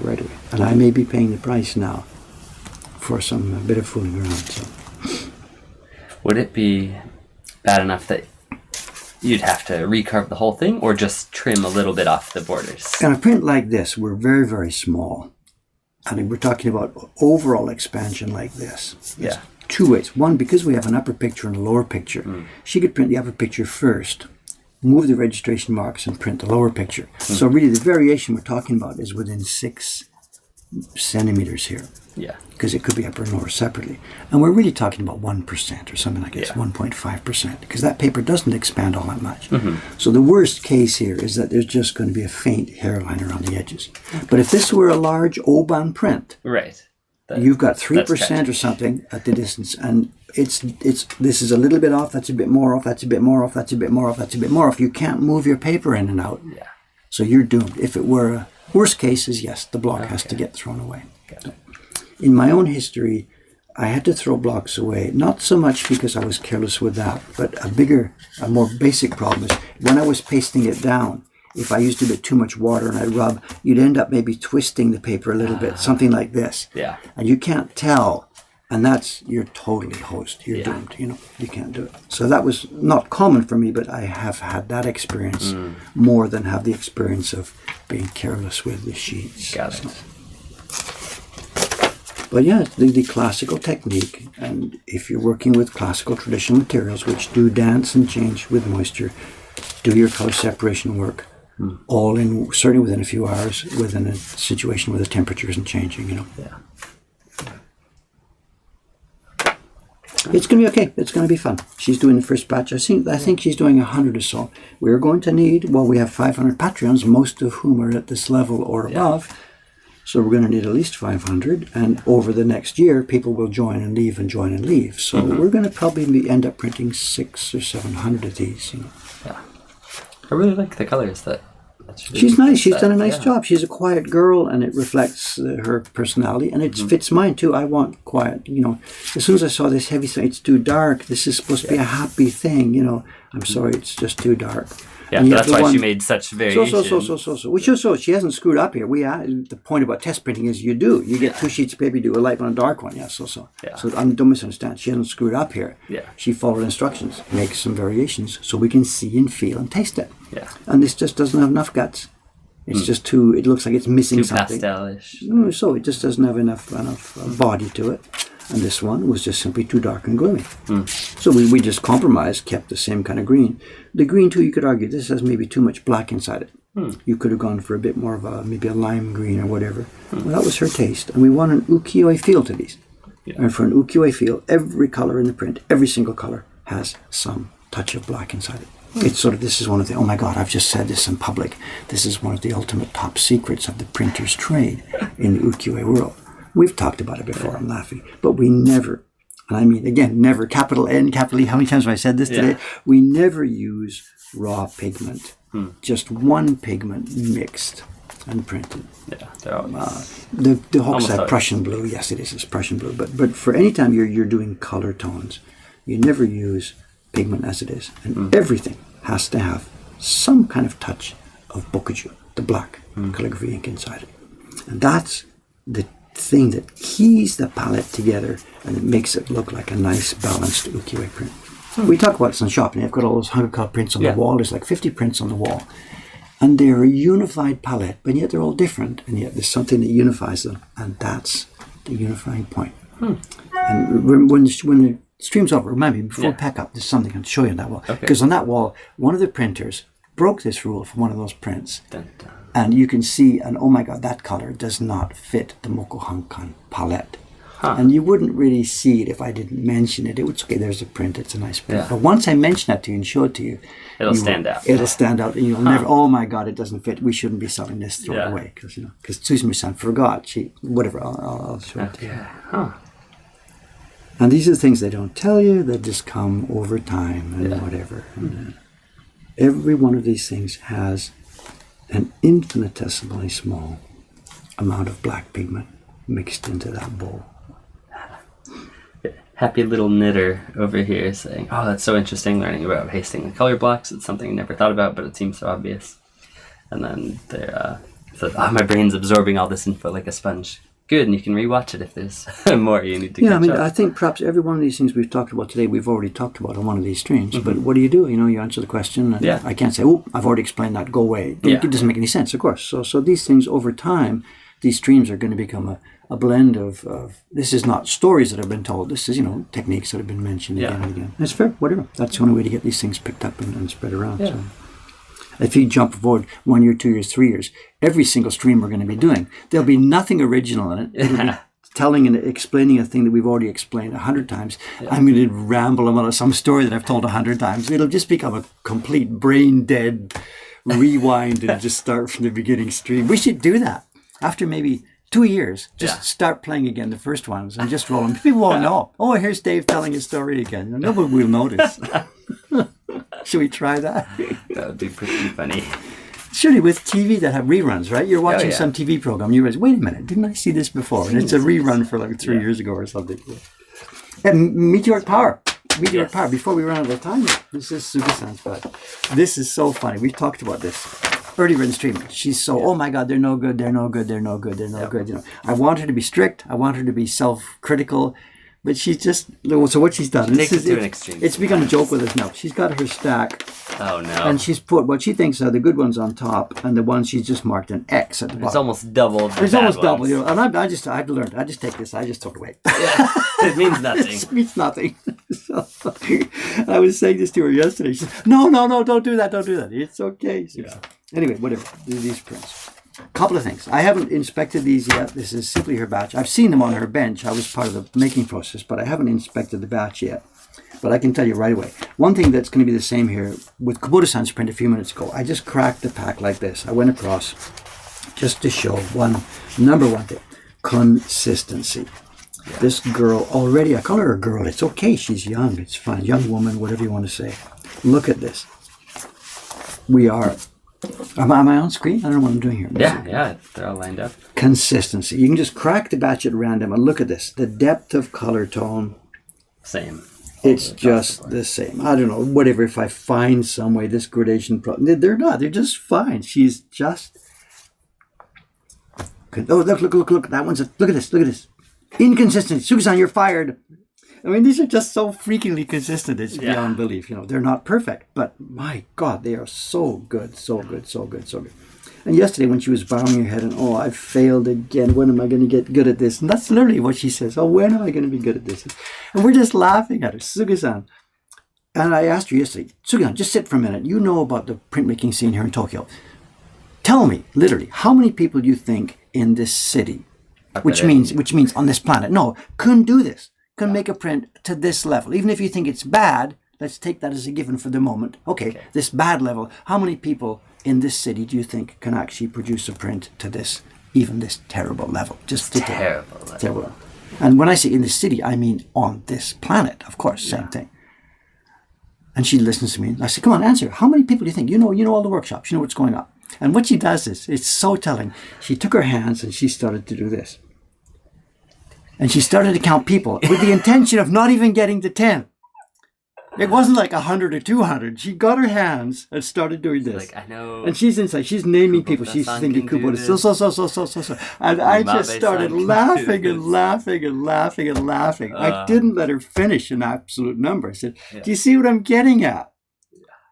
Right away. And I may be paying the price now for some bit of fooling around. So. Would it be bad enough that you'd have to recarve the whole thing, or just trim a little bit off the borders? And a print like this, we're very, very small. And we're talking about overall expansion like this. Yeah. Two ways. One, because we have an upper picture and a lower picture, she could print the upper picture first, move the registration marks, and print the lower picture. So really the variation we're talking about is within 6 centimeters here. Yeah. Because it could be upper and lower separately. And we're really talking about 1% or something like this, Yeah. 1.5%, because that paper doesn't expand all that much. So the worst case here is that there's just going to be a faint hairline around the edges. But if this were a large O-band print, Right. you've got 3% or something at the distance, and it's this is a little bit off, that's a bit more off, that's a bit more off, that's a bit more off, that's a bit more off. You can't move your paper in and out. Yeah. So you're doomed. If it were a worst case is yes, the block has to get thrown away. Got it. In my own history, I had to throw blocks away, not so much because I was careless with that, but a more basic problem is when I was pasting it down, if I used a bit too much water and I rub, you'd end up maybe twisting the paper a little bit, something like this. Yeah. And you can't tell, and you're totally host. You're doomed, you can't do it. So that was not common for me, but I have had that experience more than have the experience of being careless with the sheets. Got it. But yeah, the classical technique, and if you're working with classical traditional materials, which do dance and change with moisture, do your color separation work, all in, certainly within a few hours, within a situation where the temperature isn't changing, Yeah. It's going to be okay. It's going to be fun. She's doing the first batch. I think she's doing 100 or so. We're going to need, we have 500 Patreons, most of whom are at this level or above. So we're going to need at least 500, and over the next year, people will join and leave and join and leave. So we're going to probably end up printing 600 or 700 of these. Yeah, I really like the colors that. She's nice. She's done a nice job. She's a quiet girl, and it reflects her personality, and it fits mine too. I want quiet. As soon as I saw this heavy thing, it's too dark. This is supposed to be a happy thing. I'm sorry, it's just too dark. Yeah, so that's why she made such variation. So. Which is she hasn't screwed up here. The point about test printing is you get 2 sheets of paper, you do a light one and a dark one. Yeah, so. Yeah. So don't misunderstand. She hasn't screwed up here. Yeah. She followed instructions, makes some variations so we can see and feel and taste it. Yeah. And this just doesn't have enough guts. It's just too. It looks like it's missing something. Too pastelish. So it just doesn't have enough body to it. And this one was just simply too dark and gloomy. So we just compromised, kept the same kind of green. The green too, you could argue, this has maybe too much black inside it. You could have gone for a bit more of maybe a lime green or whatever. Well, that was her taste. And we want an ukiyo feel to these. Yeah. And for an ukiyo feel, every color in the print, every single color, has some touch of black inside it. It's this is one of the, oh my God, I've just said this in public. This is one of the ultimate top secrets of the printer's trade in the ukiyo world. We've talked about it before, I'm laughing. But we never, and I mean, again, never, capital N, capital E, how many times have I said this today? We never use raw pigment. Just one pigment mixed and printed. Yeah, they're always... the Hochside Prussian blue, yes it is, it's Prussian blue. But for any time you're doing color tones, you never use pigment as it is. And everything has to have some kind of touch of bokaju, the black calligraphy ink inside it. And that's the thing that keys the palette together, and it makes it look like a nice balanced ukiyo print. We talk about this in shopping. I've got all those 100 color prints on the wall. There's like 50 prints on the wall, and they're a unified palette, but yet they're all different, and yet there's something that unifies them, and that's the unifying point. And when the stream's over, remind me before we pack up, there's something I can show you on that wall, because on that wall one of the printers broke this rule from one of those prints. Dun, dun. And you can see, and oh my God, that color does not fit the Mokuhankan palette. And you wouldn't really see it if I didn't mention it. It was okay, there's a print, it's a nice print. But once I mention that to you and show it to you, it'll stand out. It'll stand out, and you'll never, oh my God, it doesn't fit. We shouldn't be selling this, throw it away. Because Tsuzumi-san forgot, whatever, I'll show it to you. And these are the things they don't tell you, that just come over time and whatever. And, every one of these things has an infinitesimally small amount of black pigment mixed into that bowl. Happy little knitter over here saying, oh, that's so interesting learning about pasting the color blocks. It's something I never thought about, but it seems so obvious. And then they're said, oh, my brain's absorbing all this info like a sponge. good, and you can rewatch it if there's more you need to Yeah, I catch mean, up. I think perhaps every one of these things we've talked about today, we've already talked about on one of these streams. But what do? You answer the question, and Yeah. I can't say, oh, I've already explained that, go away. Yeah. It doesn't make any sense, of course. So these things, over time, these streams are going to become a blend of this is not stories that have been told. This is, techniques that have been mentioned again and again. It's fair, whatever. That's the only way to get these things picked up and spread around. Yeah. So. If you jump forward 1 year, 2 years, 3 years, every single stream we're going to be doing, there'll be nothing original in it. It'll be telling and explaining a thing that we've already explained 100 times. Yeah. I'm going to ramble about some story that I've told 100 times. It'll just become a complete brain dead rewind and just start from the beginning stream. We should do that. After maybe 2 years, just start playing again the first ones and just roll them. People won't know. Oh, here's Dave telling his story again. Nobody will notice. Should we try that? That would be pretty funny. Surely with TV that have reruns, right? You're watching some TV program, you realize, wait a minute, didn't I see this before? And it's a rerun for like 3 years ago or something. And Meteoric Power. Power. Before we run out of time, this is Suga-san's part. This is so funny. We talked about this earlier in the stream. She's so, oh my God, they're no good, they're no good, they're no good, they're no good. I want her to be strict. I want her to be self-critical. But she's just, so what she's done, it's become a joke with us now. She's got her stack. Oh no. And she's put what she thinks are the good ones on top and the ones she's just marked an X at the bottom. It's almost double. It's almost double. And I've learned, I just take this, I just throw it away. Yeah, it means nothing. It means nothing. So, I was saying this to her yesterday. She said, no, don't do that. It's okay. Anyway, whatever, these prints. Couple of things. I haven't inspected these yet. This is simply her batch. I've seen them on her bench. I was part of the making process, but I haven't inspected the batch yet. But I can tell you right away. One thing that's going to be the same here with Kubota-san's print a few minutes ago, I just cracked the pack like this. I went across just to show number one thing, consistency. Yeah. This girl already, I call her a girl. It's okay. She's young. It's fine. Young woman, whatever you want to say. Look at this. We are... Am I on screen? I don't know what I'm doing here. Yeah, they're all lined up. Consistency. You can just crack the batch at random and look at this. The depth of color tone. Same. It's just the same. I don't know, whatever, if I find some way this gradation problem. They're not. They're just fine. She's just... Oh, look. That one's... Look at this. Inconsistent. Suga-san, you're fired. I mean, these are just so freakingly consistent. It's beyond belief. They're not perfect, but my God, they are so good. And yesterday when she was bowing her head and, oh, I failed again. When am I going to get good at this? And that's literally what she says. Oh, when am I going to be good at this? And we're just laughing at her. Suga-san. And I asked her yesterday, Suga-san, just sit for a minute. You know about the printmaking scene here in Tokyo. Tell me, literally, how many people do you think in this city, which means on this planet, couldn't do this? Can make a print to this level. Even if you think it's bad, let's take that as a given for the moment. Okay, this bad level, how many people in this city do you think can actually produce a print to this, even this terrible level? Just terrible level. And when I say in the city, I mean on this planet, of course, same thing. And she listens to me. And I say, come on, answer. How many people do you think? You know all the workshops. You know what's going on. And what she does is, it's so telling. She took her hands and she started to do this. And she started to count people with the intention of not even getting to 10. It wasn't like 100 or 200. She got her hands and started doing this. Like, I know. And she's inside. She's naming people. She's thinking Kubota. So. And I just started laughing and laughing. I didn't let her finish an absolute number. I said, do you see what I'm getting at?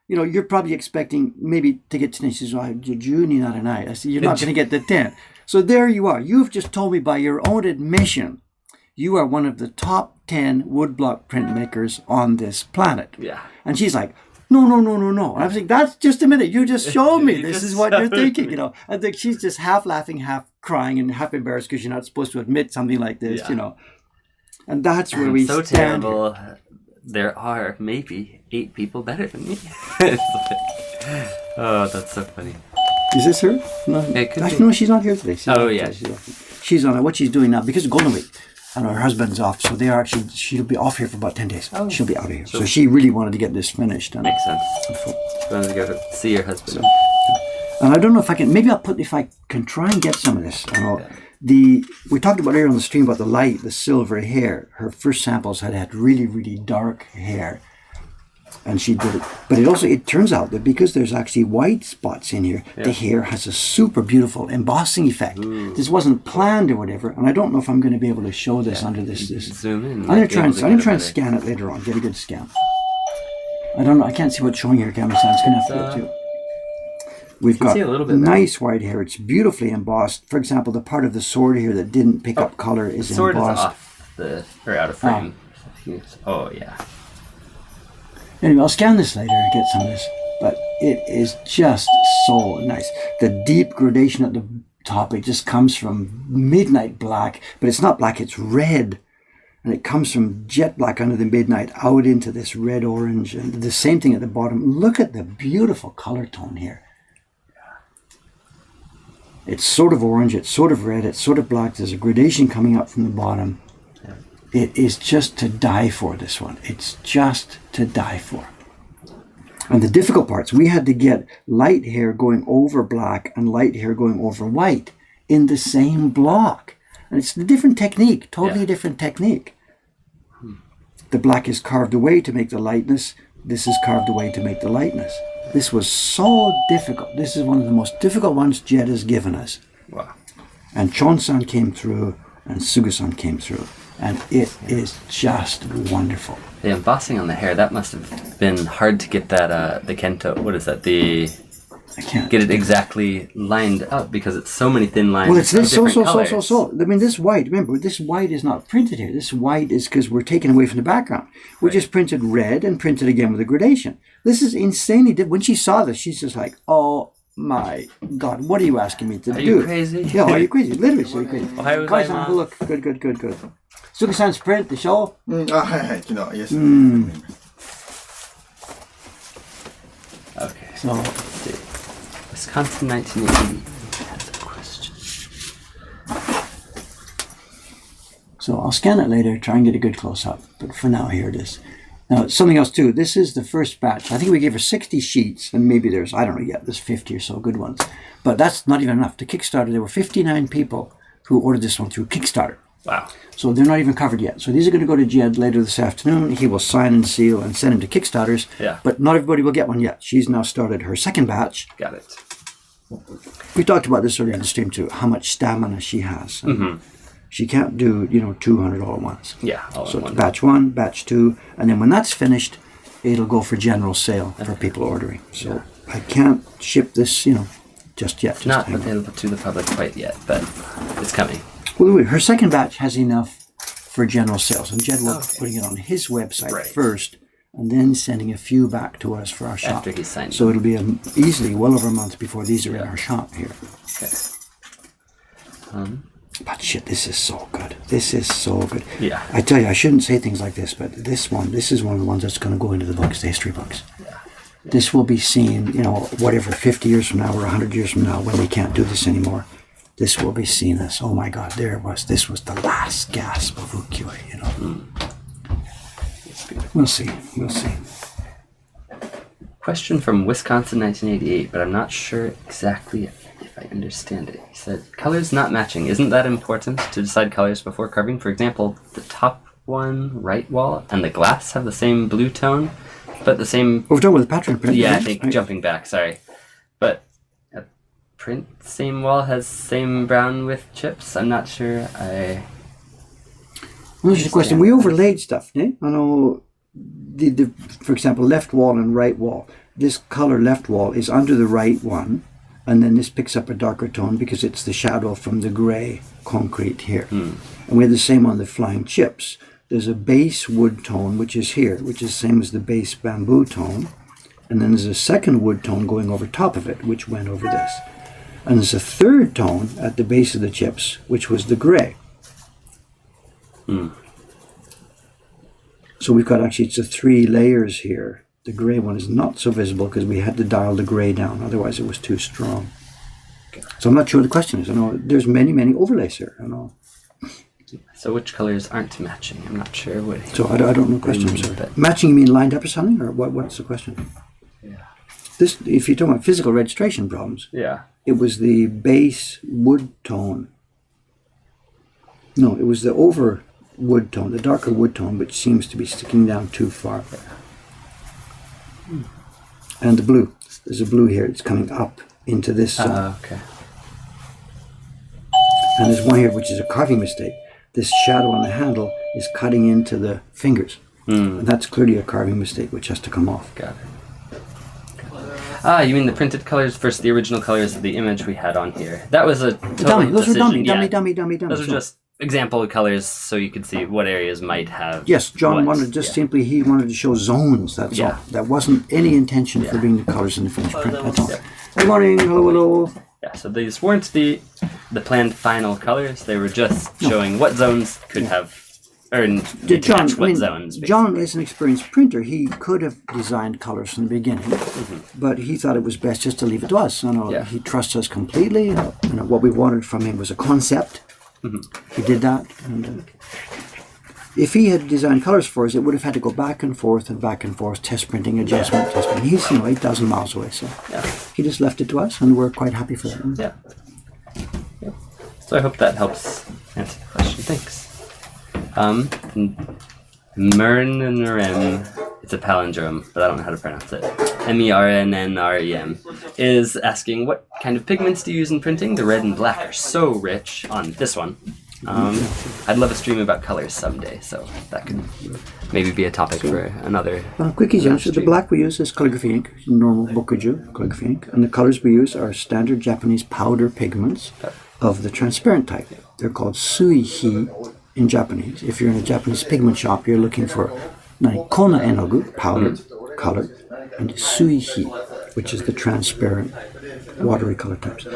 You're probably expecting maybe to get to 10. She says, oh, Juni, not an I. I said, you're not going to get to 10. So there you are. You've just told me by your own admission you are one of the top 10 woodblock printmakers on this planet. Yeah. And she's like, no. And I was like, that's just a minute. You just showed me. This is what you're thinking, I think she's just half laughing, half crying, and half embarrassed because you're not supposed to admit something like this, And that's where we so stand. Terrible. There are maybe 8 people better than me. Oh, that's so funny. Is this her? No, no, she's not here today. She's on what she's doing now because of Golden Week. And her husband's off, so she'll be off here for about 10 days. Oh. She'll be out of here. So she really wanted to get this finished. Makes sense. She wanted to go to see your husband. And I don't know if I can try and get some of this. We talked about earlier on the stream about the silver hair. Her first samples had really, really dark hair. And she did it. But it turns out that because there's actually white spots in here, the hair has a super beautiful embossing effect. Ooh. This wasn't planned or whatever, and I don't know if I'm going to be able to show this under this. Zoom in. I'm going to try and scan it later on, get a good scan. I don't know, I can't see what's showing here, camera sound. It's going to have to go too. We've got a little bit nice white hair. It's beautifully embossed. For example, the part of the sword here that didn't pick up color is the sword embossed. Is out of frame. Oh, yeah. Anyway, I'll scan this later and get some of this. But it is just so nice. The deep gradation at the top, it just comes from midnight black. But it's not black, it's red. And it comes from jet black under the midnight out into this red orange. And the same thing at the bottom. Look at the beautiful color tone here. It's sort of orange, it's sort of red, it's sort of black. There's a gradation coming up from the bottom. It is just to die for, this one. It's just to die for. And the difficult parts, we had to get light hair going over black and light hair going over white in the same block. And it's a different technique, totally different technique. The black is carved away to make the lightness. This is carved away to make the lightness. This was so difficult. This is one of the most difficult ones Jed has given us. Wow. And Chon-san came through and Suga-san came through. And it is just wonderful. The embossing on the hair, that must have been hard to get that, the Kento, what is that, I can't get it exactly lined up because it's so many thin lines. Well, it's this, so. I mean, this white, remember, this white is not printed here. This white is because we're taken away from the background. We just printed red and printed again with a gradation. This is insanely different. When she saw this, she's just like, oh my God, what are you asking me to do? Are you crazy? Yeah, are you crazy? Literally, so you're crazy. Ohayou Kai-san, gozaimasu. look, good. Suga-san's print, the show. Yes. Okay. So, let's see. Wisconsin 1980 has a question. So I'll scan it later, try and get a good close-up. But for now, here it is. Now, something else too. This is the first batch. I think we gave her 60 sheets, and maybe there's, I don't know yet, there's 50 or so good ones. But that's not even enough. To Kickstarter, there were 59 people who ordered this one through Kickstarter. Wow. So they're not even covered yet. So these are going to go to Jed later this afternoon. He will sign and seal and send them to Kickstarters. Yeah. But not everybody will get one yet. She's now started her second batch. Got it. We talked about this earlier in the stream too, how much stamina she has. She can't do, 200 all at once. Yeah. So it's batch 1, batch 2, and then when that's finished, it'll go for general sale for people ordering. So I can't ship this, just yet. Just not available to the public quite yet, but it's coming. Well, her second batch has enough for general sales, and Jed will be putting it on his website first, and then sending a few back to us for our shop. After he's signed. So it'll be easily well over a month before these are in our shop here. Okay. But shit, this is so good. This is so good. Yeah. I tell you, I shouldn't say things like this, but this is one of the ones that's going to go into the books, the history books. Yeah. This will be seen, whatever, 50 years from now or 100 years from now when we can't do this anymore. This will be seen as, oh my God, there it was. This was the last gasp of ukiyo, We'll see. Question from Wisconsin 1988, but I'm not sure exactly if I understand it. He said, colors not matching. Isn't that important to decide colors before carving? For example, the top one, right wall, and the glass have the same blue tone, but the same... We're talking with the pattern print. Yeah, I think, jumping back, sorry. But a print, same wall has same brown with chips? I'm not sure Well, there's a question. We overlaid stuff, eh? I know, for example, left wall and right wall. This color left wall is under the right one, and then this picks up a darker tone because it's the shadow from the gray concrete here. And we have the same on the flying chips. There's a base wood tone, which is here, which is the same as the base bamboo tone. And then there's a second wood tone going over top of it, which went over this. And there's a third tone at the base of the chips, which was the gray. So we've got it's the 3 layers here. The gray one is not so visible because we had to dial the gray down, otherwise it was too strong. So I'm not sure what the question is. I know there's many overlays here. I know. So which colors aren't matching? I'm not sure what. So I don't know the question. I'm sorry. Matching, you mean lined up or something, or what's the question? Yeah. This, if you're talking about physical registration problems, it was the base wood tone. No, it was the over wood tone, the darker wood tone, which seems to be sticking down too far. and the blue. There's a blue here. It's coming up into this. Okay. And there's one here which is a carving mistake. This shadow on the handle is cutting into the fingers. And that's clearly a carving mistake which has to come off. Got it. Ah, you mean the printed colors versus the original colors of the image we had on here. That was a total Dummy. Those decision. were dummy. Those are just example colors so you could see what areas might have. Yes, John wanted simply, he wanted to show zones, that's all. That wasn't any intention for being the colors in the finished print, that's all. Good morning, hello. Yeah, so these weren't the planned final colors. They were just showing what zones could have, or detach what zones. Basically. John is an experienced printer. He could have designed colors from the beginning, but he thought it was best just to leave it to us. He trusts us completely. What we wanted from him was a concept. He did that. And, if he had designed colors for us, it would have had to go back and forth, test printing, adjustment, test printing. He's 8,000 miles away, so he just left it to us, and we're quite happy for that. Yeah. So I hope that helps answer the question. Thanks. Mernrem, it's a palindrome, but I don't know how to pronounce it. Mernrem is asking, what kind of pigments do you use in printing? The red and black are so rich on this one. I'd love a stream about colors someday, so that could maybe be a topic for another. Quick easy answer. The black we use is calligraphy ink, normal bokuju calligraphy ink, and the colors we use are standard Japanese powder pigments of the transparent type. They're called suihi in Japanese. If you're in a Japanese pigment shop, you're looking for kona enogu, powder color, and suihi, which is the transparent watery color types.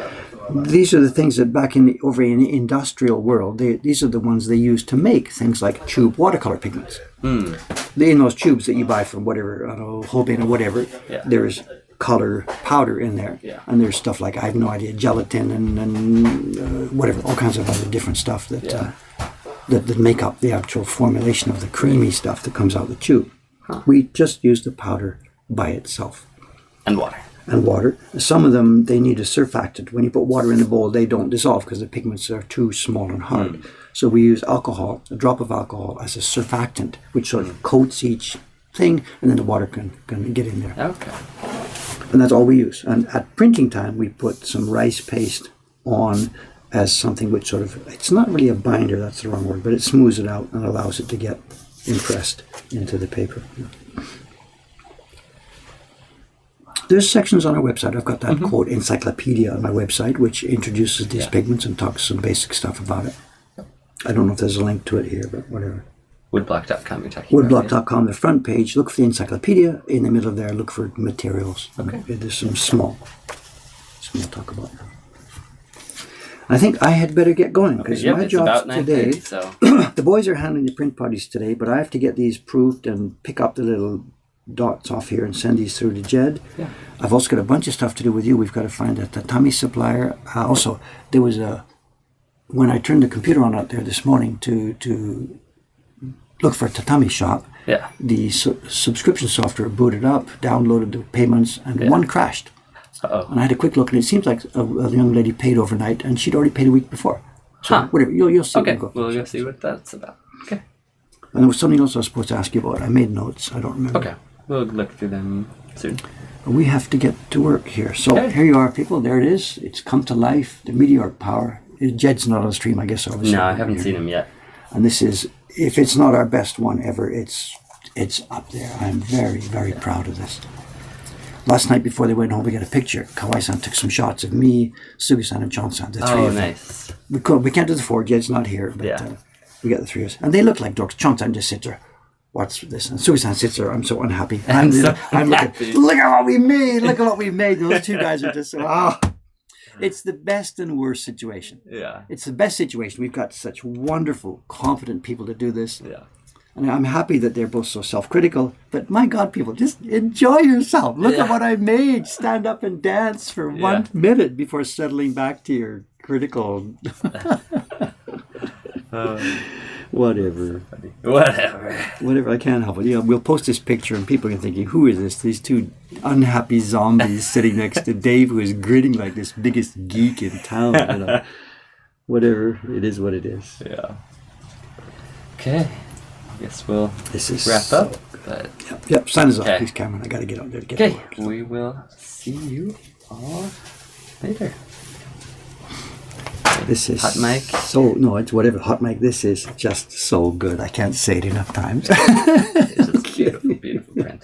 These are the things that back over in the industrial world, these are the ones they use to make things like tube watercolor pigments. In those tubes that you buy from whatever, Holbein or whatever, there's color powder in there. And there's stuff like, I have no idea, gelatin and whatever, all kinds of other different stuff that make up the actual formulation of the creamy stuff that comes out of the tube. We just use the powder by itself. And water. Some of them, they need a surfactant. When you put water in the bowl, they don't dissolve because the pigments are too small and hard. So we use alcohol, a drop of alcohol, as a surfactant, which sort of coats each thing, and then the water can get in there. Okay. And that's all we use. And at printing time, we put some rice paste on as something which sort of, it's not really a binder, that's the wrong word, but it smooths it out and allows it to get impressed into the paper. There's sections on our website. I've got that quote encyclopedia on my website, which introduces these pigments and talks some basic stuff about it. I don't know if there's a link to it here, but whatever. Woodblock.com you're talking about. Woodblock.com, the front page, look for the encyclopedia. In the middle of there, look for materials. Okay. There's some small talk about that. I think I had better get going, because my job today, the boys are handling the print parties today, but I have to get these proofed and pick up the little dots off here and send these through to Jed. I've also got a bunch of stuff to do with you. We've got to find a tatami supplier. Also, there was when I turned the computer on out there this morning to look for a tatami shop, the subscription software booted up, downloaded the payments, and one crashed. And I had a quick look, and it seems like a young lady paid overnight, and she'd already paid a week before. So whatever, you'll see. Okay, we'll go see what that's about. Okay. And there was something else I was supposed to ask you about. I made notes. I don't remember. Okay. We'll look through them soon. We have to get to work here. So here you are, people. There it is. It's come to life. The meteoric power. Jed's not on the stream, I guess. Obviously. No, I haven't seen him yet. And this is, if it's not our best one ever, it's up there. I'm very, very proud of this. Last night before they went home, we got a picture. Kawai-san took some shots of me, Sugi-san, and John-san, the three of them. Nice. We can't do the four. Jed's not here, but we got the three of us. And they look like dorks. John-san just sits there. What's this? And Sugi-san sits there. I'm so unhappy. I'm looking, look at what we made. Look at what we made. Those two guys are just it's the best and worst situation. It's the best situation. We've got such wonderful, competent people to do this. And I'm happy that they're both so self-critical. But my God, people, just enjoy yourself. Look at what I made. Stand up and dance for 1 minute before settling back to your critical. Whatever. I can't help it. We'll post this picture and people are thinking, who is this? These two unhappy zombies sitting next to Dave, who is grinning like this biggest geek in town. Whatever. It is what it is. Okay. guess we'll This is wrap up. But Yep, sign us off, Okay. please, Cameron. I got to get out there to get okay, to work. we will see you all later. This is Hot mic. so no, it's whatever hot mic. This is just so good. I can't say it enough times. It's just beautiful, beautiful print.